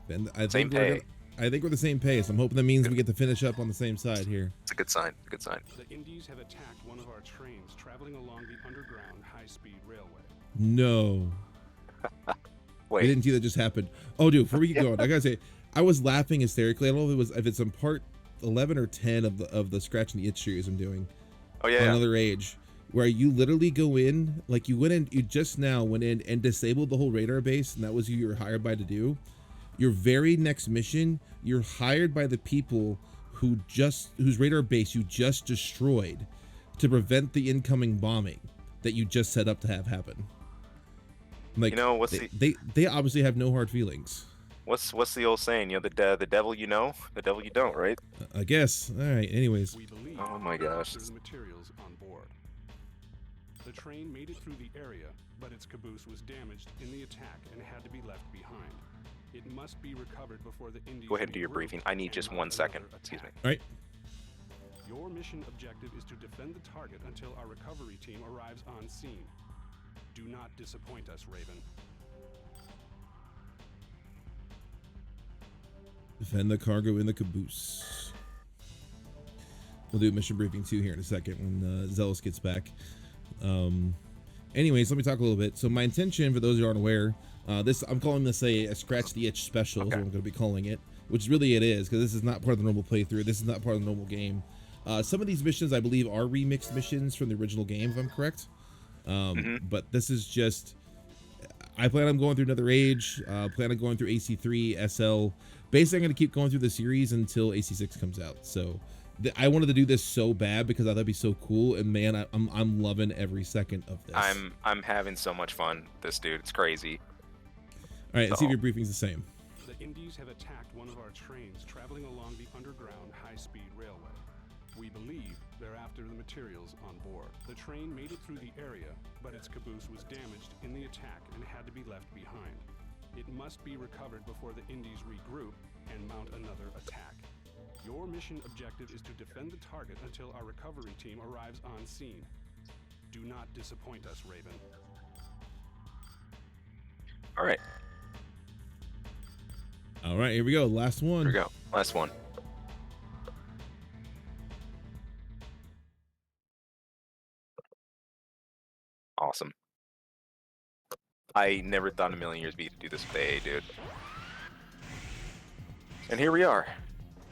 And I Same think pay. I think we're the same pace. I'm hoping that means we get to finish up on the same side here. It's a good sign. Good sign. The Indies have attacked one of our trains traveling along the underground high-speed railway. No. I Wait. didn't see that just happened. Oh, dude, before we get going, I gotta say, I was laughing hysterically. I don't know if it's in part 11 or 10 of the Scratch and the Itch series I'm doing. Oh yeah. Another Age, where you literally go in, like you just now went in and disabled the whole radar base, and that was who you were hired by to do. Your very next mission, you're hired by the people whose radar base you just destroyed to prevent the incoming bombing that you just set up to have happen. Like, You know, they obviously have no hard feelings. what's the old saying? You know, the devil you know, the devil you don't, right? I guess. All right. Anyways. We believe Oh my gosh. there's materials on board. The train made it through the area, but its caboose was damaged in the attack and had to be left behind. It must be recovered before the Indies. Go ahead and do your regroup briefing. I need and just mount 1 second. another Excuse me. attack. All right. Your mission objective is to defend the target until our recovery team arrives on scene. Do not disappoint us, Raven. Defend the cargo in the caboose. We'll do mission briefing 2 here in a second when Zealous gets back. Anyways, let me talk a little bit. So my intention, for those who aren't aware, I'm calling this a scratch the itch special, is what I'm going to be calling it, which really it is, because this is not part of the normal playthrough. This is not part of the normal game. Some of these missions, I believe, are remixed missions from the original game, if I'm correct. But this is just, I plan on going through another age, plan on going through AC3, SL. Basically, I'm going to keep going through the series until AC6 comes out. So I wanted to do this so bad because I thought that'd be so cool, and man, I'm loving every second of this. I'm having so much fun with this, dude. It's crazy. All right, let's see if your briefing's the same. The Indies have attacked one of our trains traveling along the underground high-speed railway. We believe they're after the materials on board. The train made it through the area, but its caboose was damaged in the attack and had to be left behind. It must be recovered before the Indies regroup and mount another attack. Your mission objective is to defend the target until our recovery team arrives on scene. Do not disappoint us, Raven. All right. All right, here we go. Last one. Here we go. Last one. Awesome. I never thought in a million years we'd do this with AA, dude. And here we are.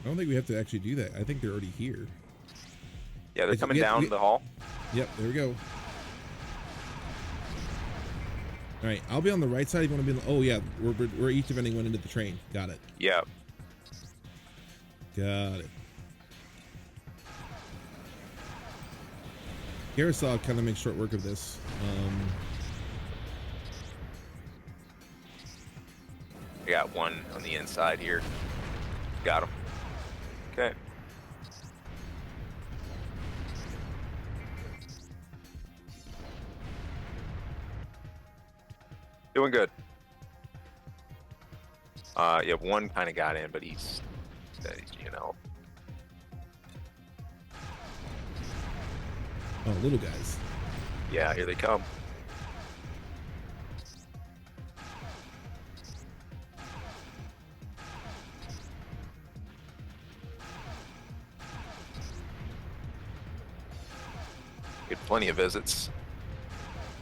I don't think we have to actually do that. I think they're already here. Yeah, they're coming down the hall. Yep, there we go. All right, I'll be on the right side. You want to be? Oh yeah, we're each defending one into the train. Got it. Yeah. Got it. Carousel kind of makes short work of this. I got one on the inside here. Got him. Okay. Doing good. Yeah, one kind of got in, but he's, you know. Oh, little guys. Yeah, here they come. Get plenty of visits.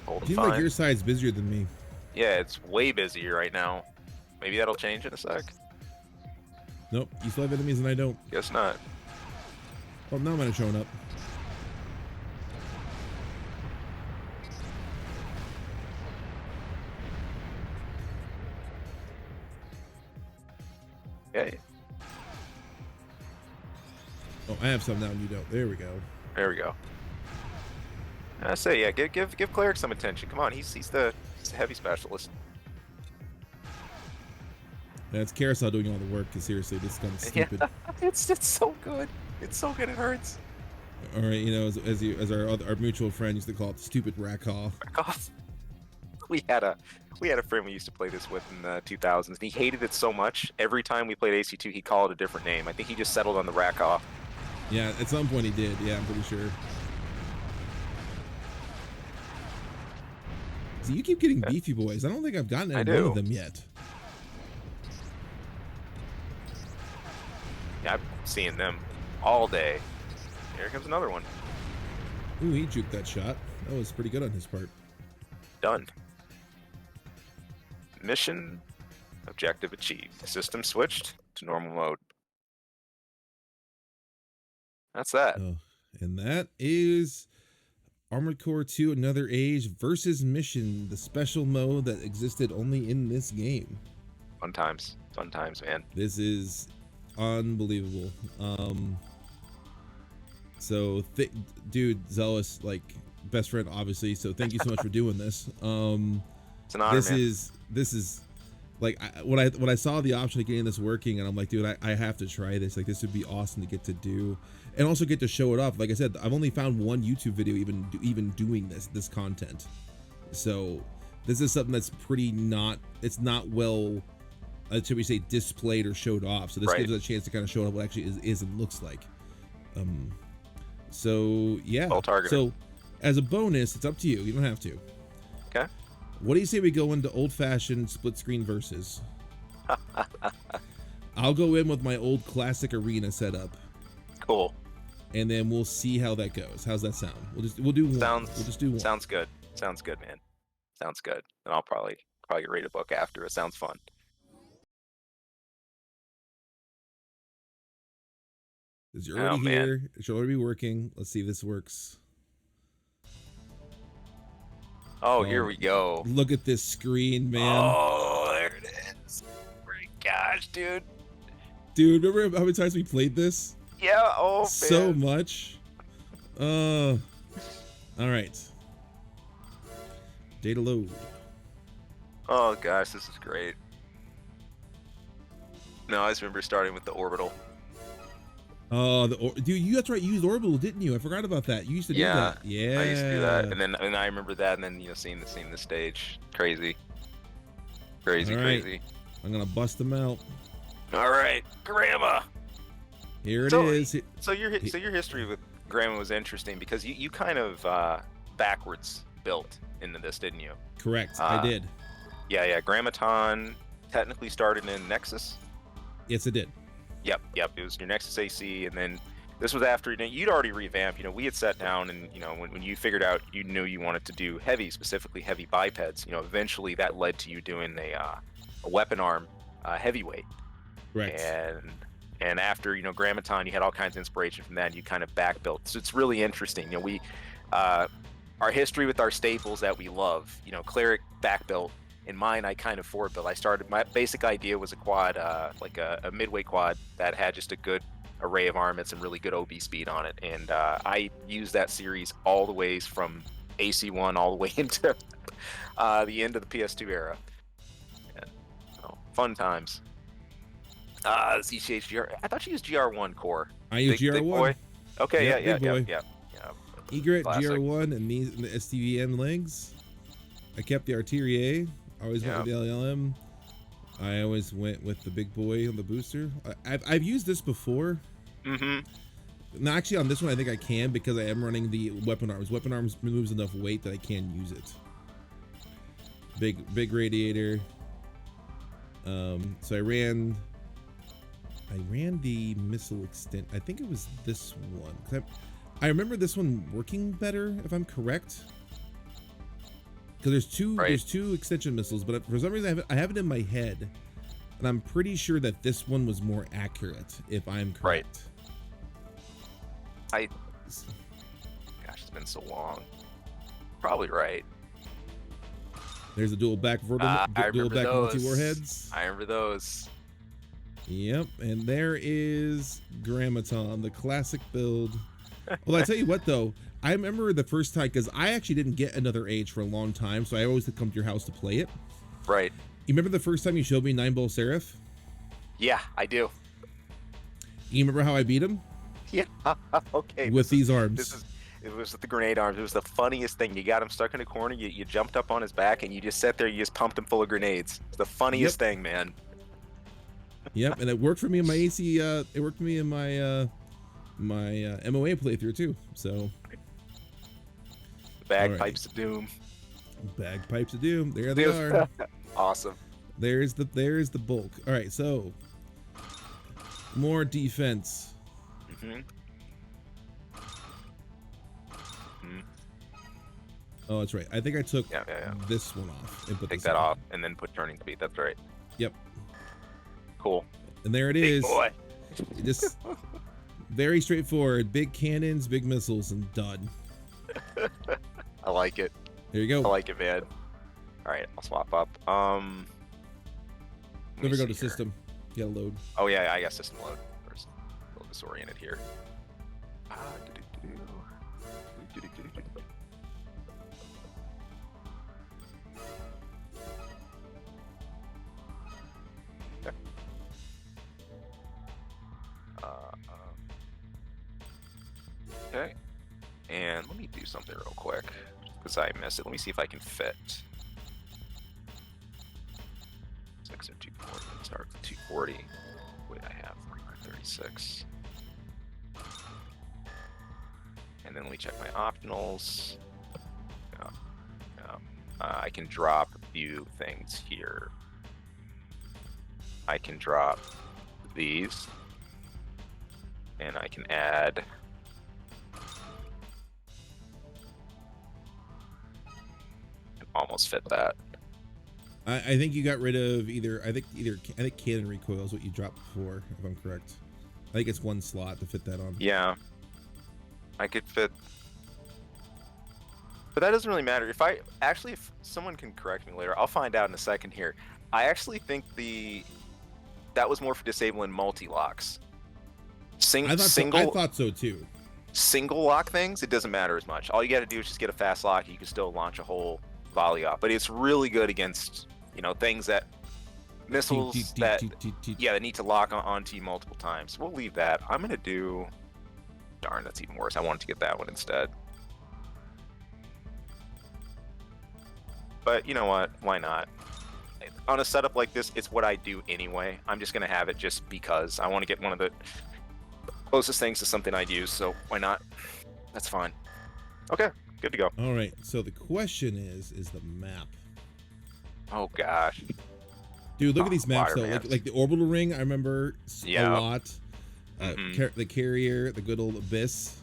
Holding Seems fine. like your side's busier than me. Yeah, it's way busier right now. Maybe that'll change in a sec. Nope, you still have enemies and I don't. Guess not. Well, now mine are showing up. Yeah. Oh, I have some now and you don't. There we go. There we go. I say, yeah, give Cleric some attention. Come on, he's the heavy specialist. That's Carousel doing all the work, because seriously, this is kind of stupid. Yeah, it's so good. It's so good. It hurts. All right, you know, as our mutual friend used to call it, the stupid Rackhaw. We had a friend we used to play this with in the 2000s, and he hated it so much. Every time we played AC2, he called it a different name. I think he just settled on the Rackhaw. Yeah, at some point he did. Yeah, I'm pretty sure. See, you keep getting beefy boys. I don't think I've gotten any one of them yet. Yeah, I'm seeing them all day. Here comes another one. Ooh, he juked that shot. That was pretty good on his part. Done. Mission objective achieved. System switched to normal mode. That's that. Oh, and that is Armored Core 2 Another Age versus Mission, the special mode that existed only in this game. Fun times, man. This is unbelievable. So dude, Zealous, like best friend, obviously. So thank you so much for doing this. It's an honor, This man. is like when I saw the option of getting this working, and I'm like, dude, I have to try this. Like, this would be awesome to get to do, and also get to show it off. Like I said, I've only found one YouTube video even doing this content. So this is something that's pretty it's not well, should we say, displayed or showed off. So this gives us a chance to kind of show off what actually is and looks like. So yeah. Well targeted. So as a bonus, it's up to you. You don't have to. Okay. What do you say we go into old-fashioned split screen versus? I'll go in with my old classic arena setup. Cool. And then we'll see how that goes. How's that sound? We'll do one. We'll just do one. Sounds good. Sounds good, man. Sounds good. And I'll probably read a book after. It sounds fun. Because you're already here. It should already be working. Let's see if this works. Oh, here we go. Look at this screen, man. Oh, there it is. My gosh, dude. Dude, remember how many times we played this? Yeah, oh, so man. much. All right. Data load. Oh, gosh, this is great. No, I just remember starting with the orbital. Oh, dude, that's right. You used orbital, didn't you? I forgot about that. You used to do that. Yeah, I used to do that, and I remember that, and then seeing the stage, crazy. All right. I'm gonna bust them out. All right, Grandma. Here it is. So your history with Grandma was interesting because you kind of backwards built into this, didn't you? Correct. I did. Yeah. Grammaton technically started in Nexus. Yes, it did. Yep. It was your Nexus AC, and then this was after you'd already revamped. We had sat down, and when you figured out you knew you wanted to do heavy, specifically heavy bipeds. Eventually that led to you doing a weapon arm heavyweight. Right. And after Grammaton, you had all kinds of inspiration from that. And you kind of back built. So it's really interesting. We our history with our staples that we love. Cleric back built. In mine, I kind of forward built. My basic idea was a quad, like a midway quad that had just a good array of armaments and really good OB speed on it. And I used that series all the ways from AC1 all the way into the end of the PS2 era. And, fun times. ZCHGR. I thought you used GR1 core. I used GR1. Big boy? Okay, yep, yeah. Egret, GR1, and the STVM legs. I kept the Artillery. I always went with the LLM. I always went with the big boy on the booster. I've used this before. Mm-hmm. Now, actually, on this one, I think I can because I am running the weapon arms. Weapon arms moves enough weight that I can use it. Big radiator. So I ran the missile extent. I think it was this one. I remember this one working better, if I'm correct. Because there's two extension missiles, but for some reason I have it in my head, and I'm pretty sure that this one was more accurate, if I'm correct. Gosh, it's been so long. Probably right. There's the dual back multi-warheads. I remember those. Yep, and there is Grammaton, the classic build. Well, I tell you what though, I remember the first time, because I actually didn't get another age for a long time, so I always had to come to your house to play it. Right. You remember the first time you showed me 9-Ball Seraph? Yeah, I do. You remember how I beat him? Yeah. Okay. With these arms. It was with the grenade arms. It was the funniest thing. You got him stuck in a corner. You jumped up on his back, and you just sat there. You just pumped him full of grenades. It's the funniest thing, man. Yep, and it worked for me in my AC. It worked for me in my my MOA playthrough too. So. Bagpipes of Doom. Bagpipes of Doom. There they are. Awesome. There's the bulk. All right, so more defense. Mm-hmm. Oh, that's right. I think I took this one off and put Take that off and then put turning speed. That's right. Yep. Cool. And there it Big is. Boy. Just very straightforward. Big cannons, big missiles, and done. I like it. There you go. I like it, man. All right, I'll swap up. Let me Never go see to here. system. You gotta load. Oh yeah, I got system load. First, a little disoriented here. Okay. Okay. And let me do something real quick because I missed it. Let me see if I can fit. 6 and 240. Let's start with 240. Wait, I have 36. And then we check my optionals. I can drop a few things here. I can drop these. And I can add. Almost fit that. I think you got rid of I think cannon recoil is what you dropped before, if I'm correct. I think it's one slot to fit that on. Yeah. I could fit. But that doesn't really matter. If someone can correct me later, I'll find out in a second here. I actually think that was more for disabling multi-locks. I thought so too. Single lock things, it doesn't matter as much. All you got to do is just get a fast lock. You can still launch a whole volley off. But it's really good against, things that missiles that need to lock onto you multiple times. We'll leave that. I'm gonna do. Darn, that's even worse. I wanted to get that one instead. But you know what? Why not? On a setup like this, it's what I do anyway. I'm just gonna have it just because I want to get one of the closest things to something I'd use. So why not? That's fine. Okay, good to go. All right. So the question is the map. Oh gosh. Dude, look at these maps though. Like the orbital ring, I remember a lot. The carrier, the good old abyss.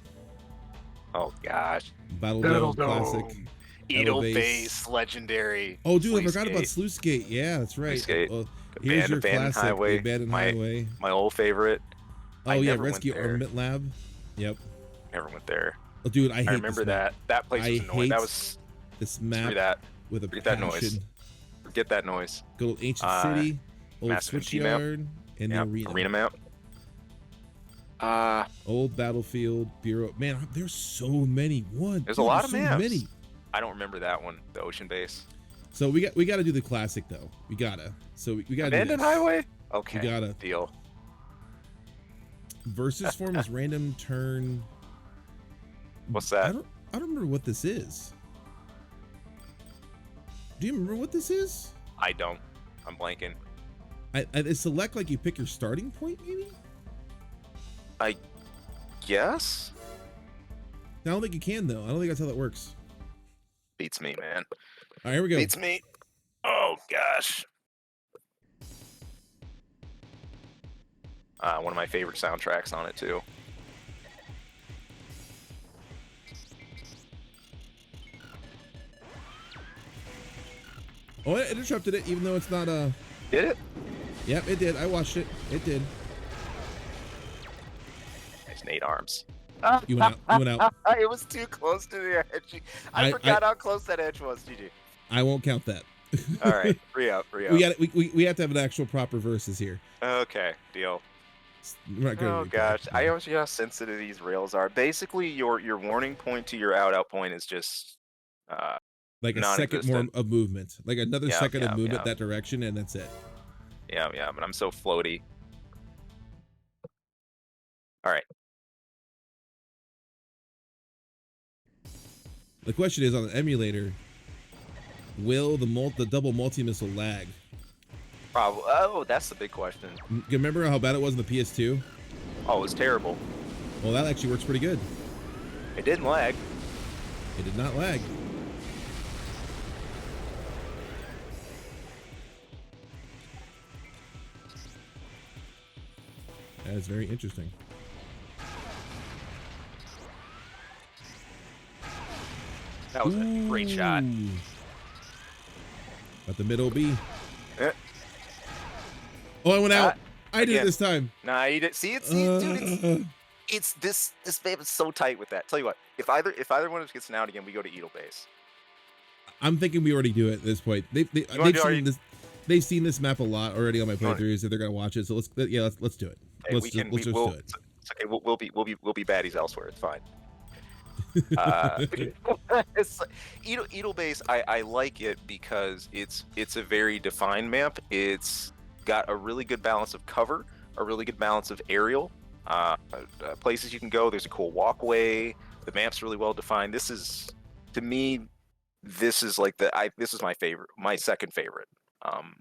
Oh gosh. Battle Dome, classic. Edel base, legendary. Oh, dude, I forgot about Sluice Gate. Yeah, that's right. Here's your classic, Highway. The Abandoned Highway. My old favorite. Oh yeah, Rescue Armament Lab. Yep. Never went there. Oh, dude, I remember that. That place was annoying. That was this map with a Forget passion. that noise. Forget that noise. Good old Ancient City, old Switchyard, and the arena map. Old Battlefield, Bureau. Man, there's so many. There's a lot of maps. Many. I don't remember that one, the ocean base. So we got to do the classic though. We gotta Abandoned Highway. Okay. We gotta deal. Versus form is random turn. What's that? I don't remember what this is. Do you remember what this is? I don't. I'm blanking. I select like you pick your starting point, maybe. I guess. I don't think you can though. I don't think that's how that works. Beats me, man. All right, here we go. Beats me. Oh gosh. One of my favorite soundtracks on it too. Oh, it interrupted it, even though it's not Did it? Yep, it did. I watched it. It did. Nice Nate arms. You went out. It was too close to the edge. I forgot how close that edge was, GG. I won't count that. All right, free out. We have to have an actual proper versus here. Okay, deal. Oh gosh, I always see how sensitive these rails are. Basically, your warning point to your out point is just like a second more of movement, like another second of movement that direction, and that's it. Yeah, but I'm so floaty. All right. The question is, on an emulator, will the double multi-missile lag? Probably. Oh, that's the big question. You remember how bad it was in the PS2? Oh, it was terrible. Well, that actually works pretty good. It didn't lag. It did not lag. That is very interesting. That was a great shot. At the middle B. Oh, I went out. I did it this time. Nah, you did. See, dude, it's this map is so tight with that. Tell you what, if either one of us gets an out again, we go to Edel base. I'm thinking we already do it at this point. They've seen this. they've seen this map a lot already on my Alright. playthroughs, so they're gonna watch it. So let's do it. Hey, Let's we just, can. let's We just will. do it. It's okay. We'll be baddies elsewhere. It's fine. It's Edelbase. I like it because it's a very defined map. It's got a really good balance of cover, a really good balance of aerial places you can go. There's a cool walkway. The map's really well defined. This is, to me, this is like this is my favorite, my second favorite.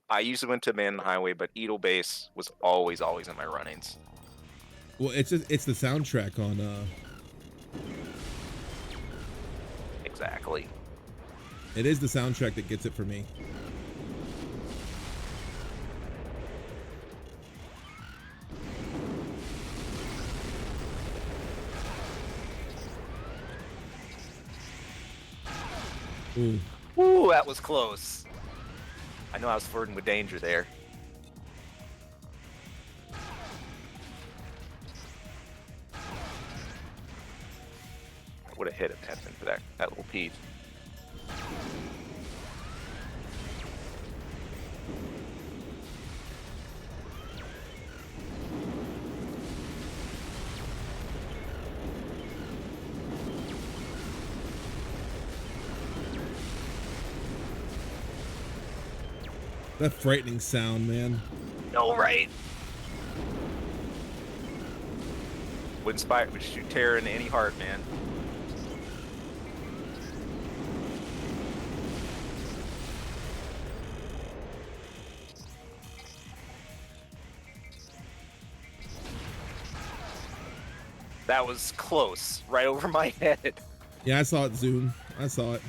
I usually went to Man Highway, but Edelbase was always in my run-ins. Well, it's the soundtrack on. Exactly. It is the soundtrack that gets it for me. Ooh. Ooh, that was close. I know I was flirting with danger there. I would have hit it, had been for that little piece. That frightening sound, man. No, right? Would shoot terror into any heart, man. That was close, right over my head. Yeah, I saw it zoom. I saw it.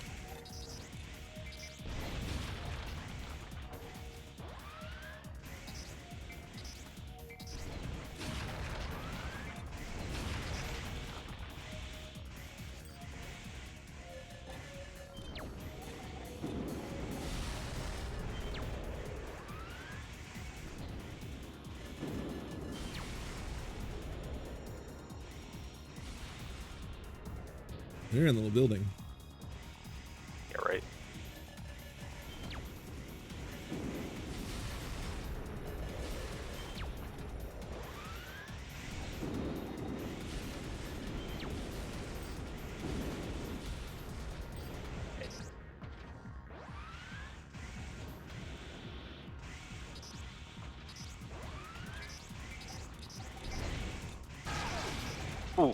They're in the little building. Yeah, right. Ooh.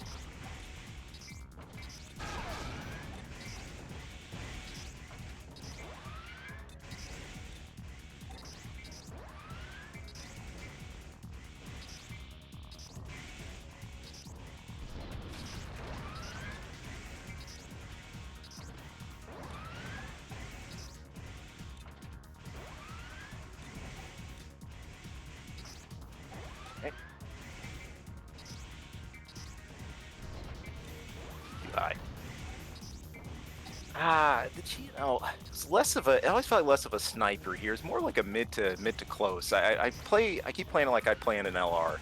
It's less of a. I always felt like less of a sniper here. It's more like a mid to close. I keep playing it like I play in an LR.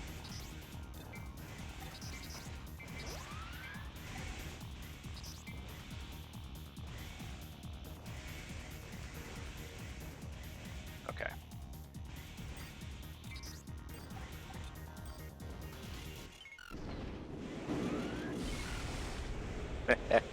Okay. Dang it.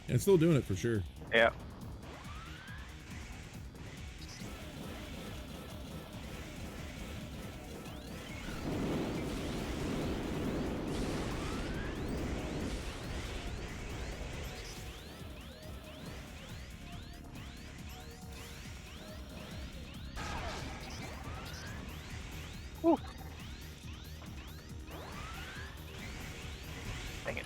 Yeah, it's still doing it for sure. Yeah. Woo. Dang it.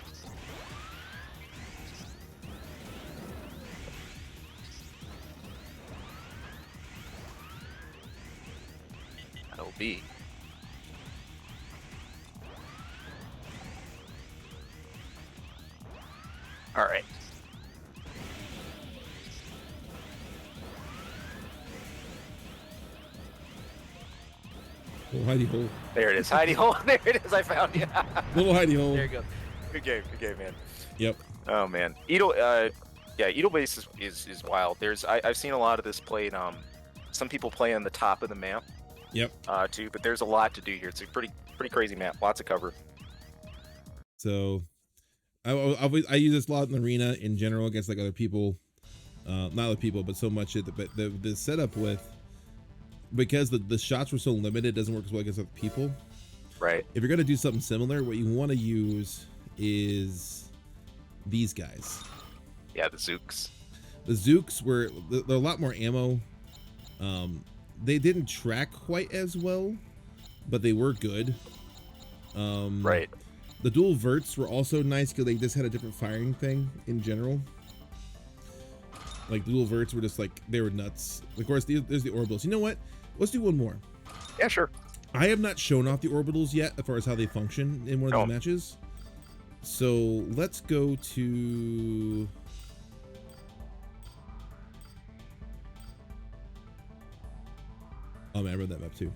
That'll be. All right. Little hidey hole. There it is. Hidey hole. There it is. I found you. Little hidey hole. There you go. Good game, man. Yep. Oh man, Edelbase is wild. I've seen a lot of this played. Some people play on the top of the map. Yep. Too, but there's a lot to do here. It's a pretty crazy map. Lots of cover. So, I use this a lot in the arena in general against like other people, not other people, but so much but the setup with, because the shots were so limited, it doesn't work as well against other people. Right. If you're gonna do something similar, what you want to use is these guys. Yeah, the Zooks. The Zooks they're a lot more ammo. They didn't track quite as well, but they were good. Right. The dual verts were also nice because they just had a different firing thing in general. Like the dual verts were just like, they were nuts. Of course, there's the orbitals. You know what? Let's do one more. Yeah, sure. I have not shown off the orbitals yet as far as how they function in one of these matches. So let's go to... Oh man, I read that map too.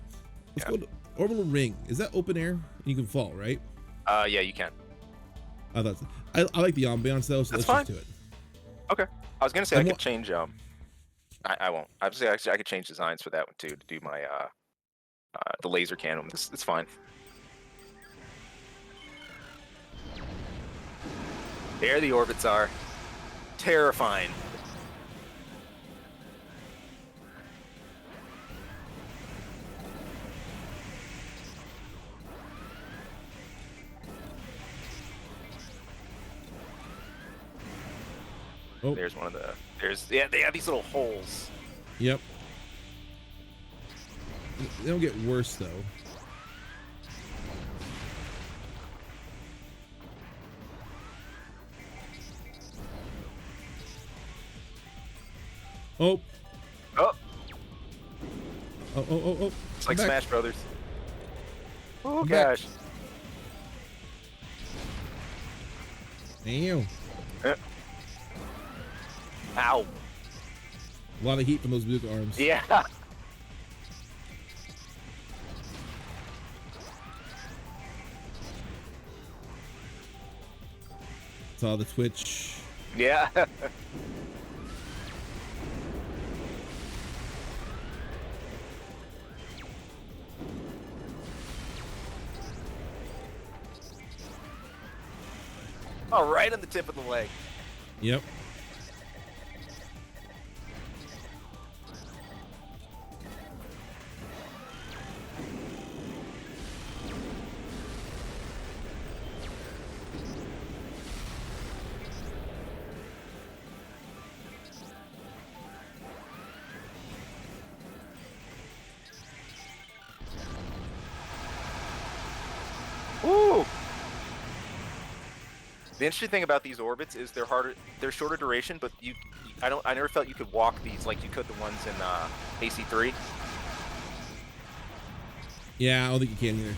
Let's go to orbital ring. Is that open air? You can fall, right? Yeah, you can. I like the ambiance though, so let's just do it. Okay. I was gonna say I could change. I won't. I was actually I could change designs for that one too to do my the laser cannon. It's fine. There the orbits are. Terrifying. Oh. There's one of the. They have these little holes. Yep. They don't get worse though. Oh. Oh. Oh. It's like Smash Brothers. Oh I'm gosh. Damn. Ow. A lot of heat from those big arms. Yeah. Saw the twitch. Yeah. Oh, right on the tip of the leg. Yep. Ooh. The interesting thing about these orbits is they're shorter duration, but I never felt you could walk these like you could the ones in AC3. Yeah, I don't think you can either.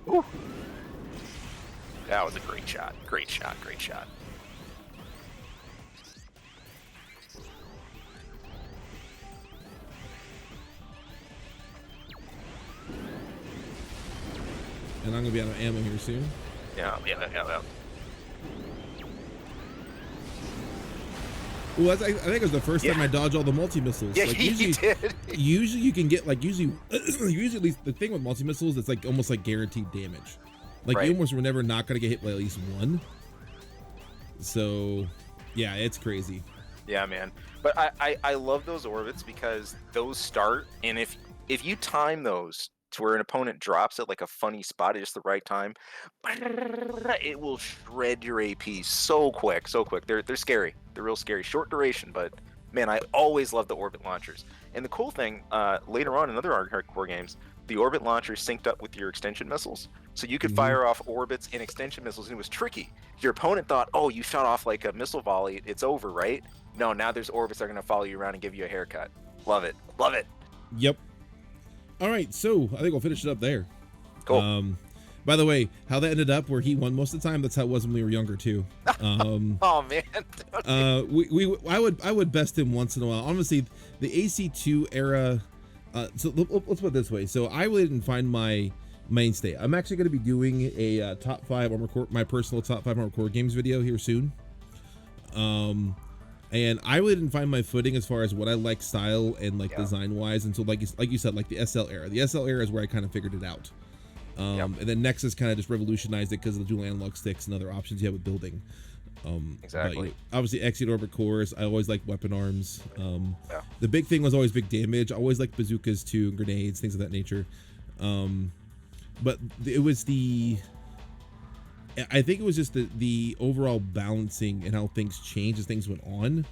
Ooh. That was a great shot. Great shot. Great shot. And I'm gonna be out of ammo here soon. Yeah. Well, I think it was the first time I dodged all the multi-missiles. Yeah, like, you did. Usually you can get usually at least the thing with multi-missiles, it's like almost like guaranteed damage. Like you almost were never not gonna get hit by at least one. So yeah, it's crazy. Yeah, man. But I love those orbits because those start, and if you time those to where an opponent drops at like a funny spot at just the right time, it will shred your AP so quick. They're scary. They're real scary. Short duration, but man, I always love the orbit launchers. And the cool thing, later on in other hardcore games, the orbit launchers synced up with your extension missiles, so you could fire off orbits and extension missiles. And it was tricky. Your opponent thought, oh, you shot off like a missile volley, it's over, right? No, now there's orbits that are going to follow you around and give you a haircut. Love it. Love it. Yep. All right, so I think we'll finish it up there. Cool. By the way, how that ended up where he won most of the time, that's how it was when we were younger too. Oh man. I would best him once in a while. Honestly, the AC2 era. So let's put it this way. So I really didn't find my mainstay. I'm actually going to be doing a top 5 Armored Core, my personal top 5 Armored Core games video here soon. And I really didn't find my footing as far as what I like style and like design wise until like you said, like the SL era. The SL era is where I kind of figured it out. And then Nexus kind of just revolutionized it because of the dual analog sticks and other options you have with building. Exactly. But, obviously, Execute Orbit cores. I always liked weapon arms. The big thing was always big damage. I always liked bazookas too, grenades, things of that nature. But it was I think it was just the overall balancing and how things changed as things went on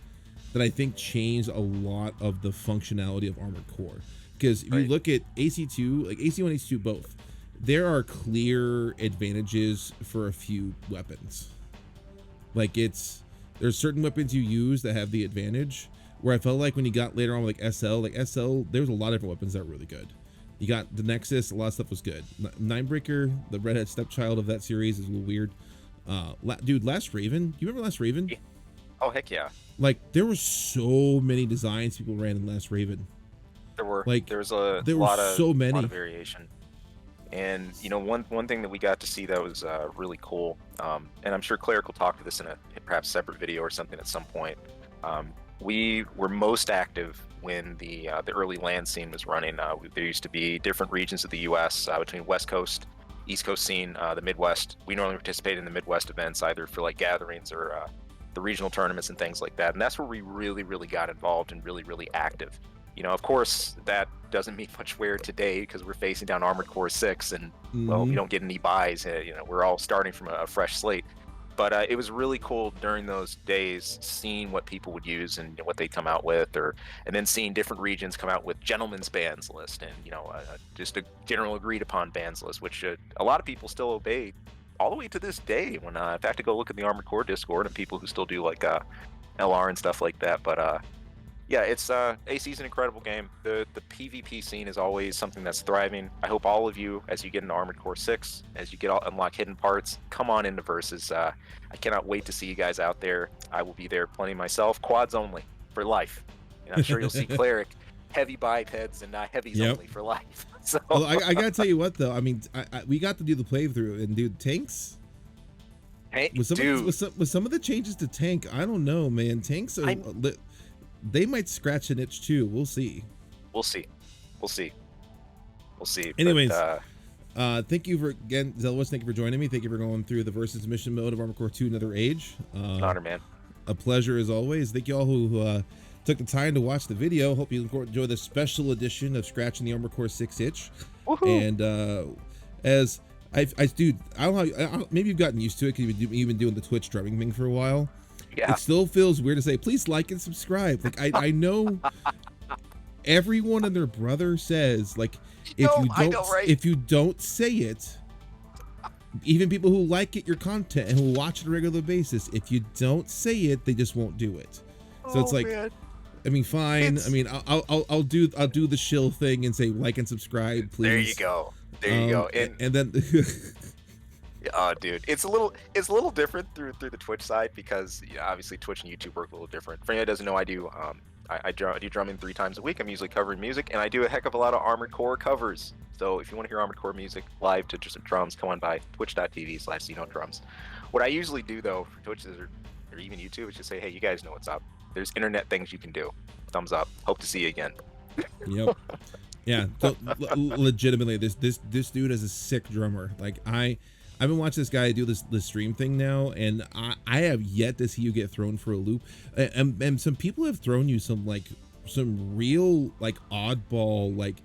that I think changed a lot of the functionality of Armored Core. Because if you look at AC2, like AC1 and AC2 both, there are clear advantages for a few weapons. Like there's certain weapons you use that have the advantage, where I felt like when you got later on with like SL, there was a lot of different weapons that were really good. You got the Nexus, a lot of stuff was good. Ninebreaker, the redhead stepchild of that series, is a little weird. Dude, Last Raven, you remember Last Raven? Oh heck yeah. Like there were so many designs people ran in Last Raven. There were. Like there was a there lot were of so many. lot of variation. And you know, one thing that we got to see that was really cool, and I'm sure Cleric will talk to this in a perhaps separate video or something at some point. We were most active when the early LAN scene was running. There used to be different regions of the U.S. Between West Coast, East Coast scene, the Midwest. We normally participated in the Midwest events, either for like gatherings or the regional tournaments and things like that. And that's where we really got involved and really active. You know, of course, that doesn't mean much wear today because we're facing down Armored Core 6, and well, we don't get any buys. You know, we're all starting from a fresh slate. But it was really cool during those days seeing what people would use and what they come out with, and then seeing different regions come out with gentlemen's bans list and just a general agreed upon bans list, which a lot of people still obey all the way to this day. When in fact, to go look at the Armored Core Discord and people who still do like LR and stuff like that. But yeah, it's AC is an incredible game. The PvP scene is always something that's thriving. I hope all of you, as you get into Armored Core 6, as you unlock hidden parts, come on into Versus. I cannot wait to see you guys out there. I will be there plenty myself. Quads only for life. And I'm sure you'll see Cleric, heavy bipeds and heavies only for life. So well, I gotta tell you what though. I mean, we got to do the playthrough and dude, tanks. Hey, with some of the changes to tank, I don't know, man. Tanks are. They might scratch an itch too. We'll see. We'll see. Anyways, thank you for again, Zealous. Thank you for joining me. Thank you for going through the Versus mission mode of Armored Core 2 Another Age. An honor, man. A pleasure as always. Thank you all who took the time to watch the video. Hope you enjoy the special edition of Scratching the Armored Core 6 itch. Woohoo. And as dude, I don't know how, maybe you've gotten used to it because you've been doing the Twitch drumming thing for a while. Yeah. It still feels weird to say, please like and subscribe. Like I know everyone and their brother says, like, if you don't say it, even people who like your content and who watch it on a regular basis, if you don't say it, they just won't do it. So it's like, man. I mean, fine. I mean, I'll do the shill thing and say like and subscribe, please. There you go. And then oh, dude, it's a little different through the Twitch side because obviously Twitch and YouTube work a little different. For anyone that doesn't know, I do drumming 3 times a week. I'm usually covering music, and I do a heck of a lot of Armored Core covers. So if you want to hear Armored Core music live to just drums, come on by twitch.tv/CNODrums. What I usually do though for Twitch or even YouTube is just say, hey, you guys know what's up. There's internet things you can do. Thumbs up. Hope to see you again. Yep. Yeah. So, legitimately, this dude is a sick drummer. Like I've been watching this guy do this stream thing now, and I have yet to see you get thrown for a loop. And some people have thrown you some real like oddball, like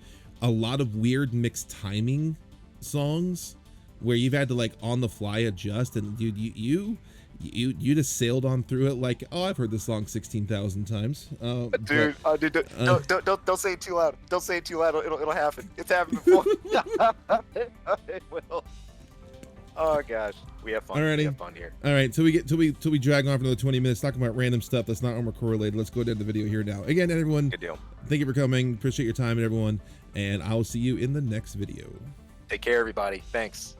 a lot of weird mixed timing songs where you've had to like on the fly adjust. And dude, you just sailed on through it like, oh, I've heard this song 16,000 times. Dude, don't say it too loud. Don't say it too loud. It'll happen. It's happened before. It will. Oh gosh, we have fun. Alrighty. We have fun here. All right, till we drag on for another 20 minutes talking about random stuff that's not Armored Core related. Let's go down the video here now. Again, everyone, Good deal. Thank you for coming. Appreciate your time, and everyone, and I will see you in the next video. Take care, everybody. Thanks.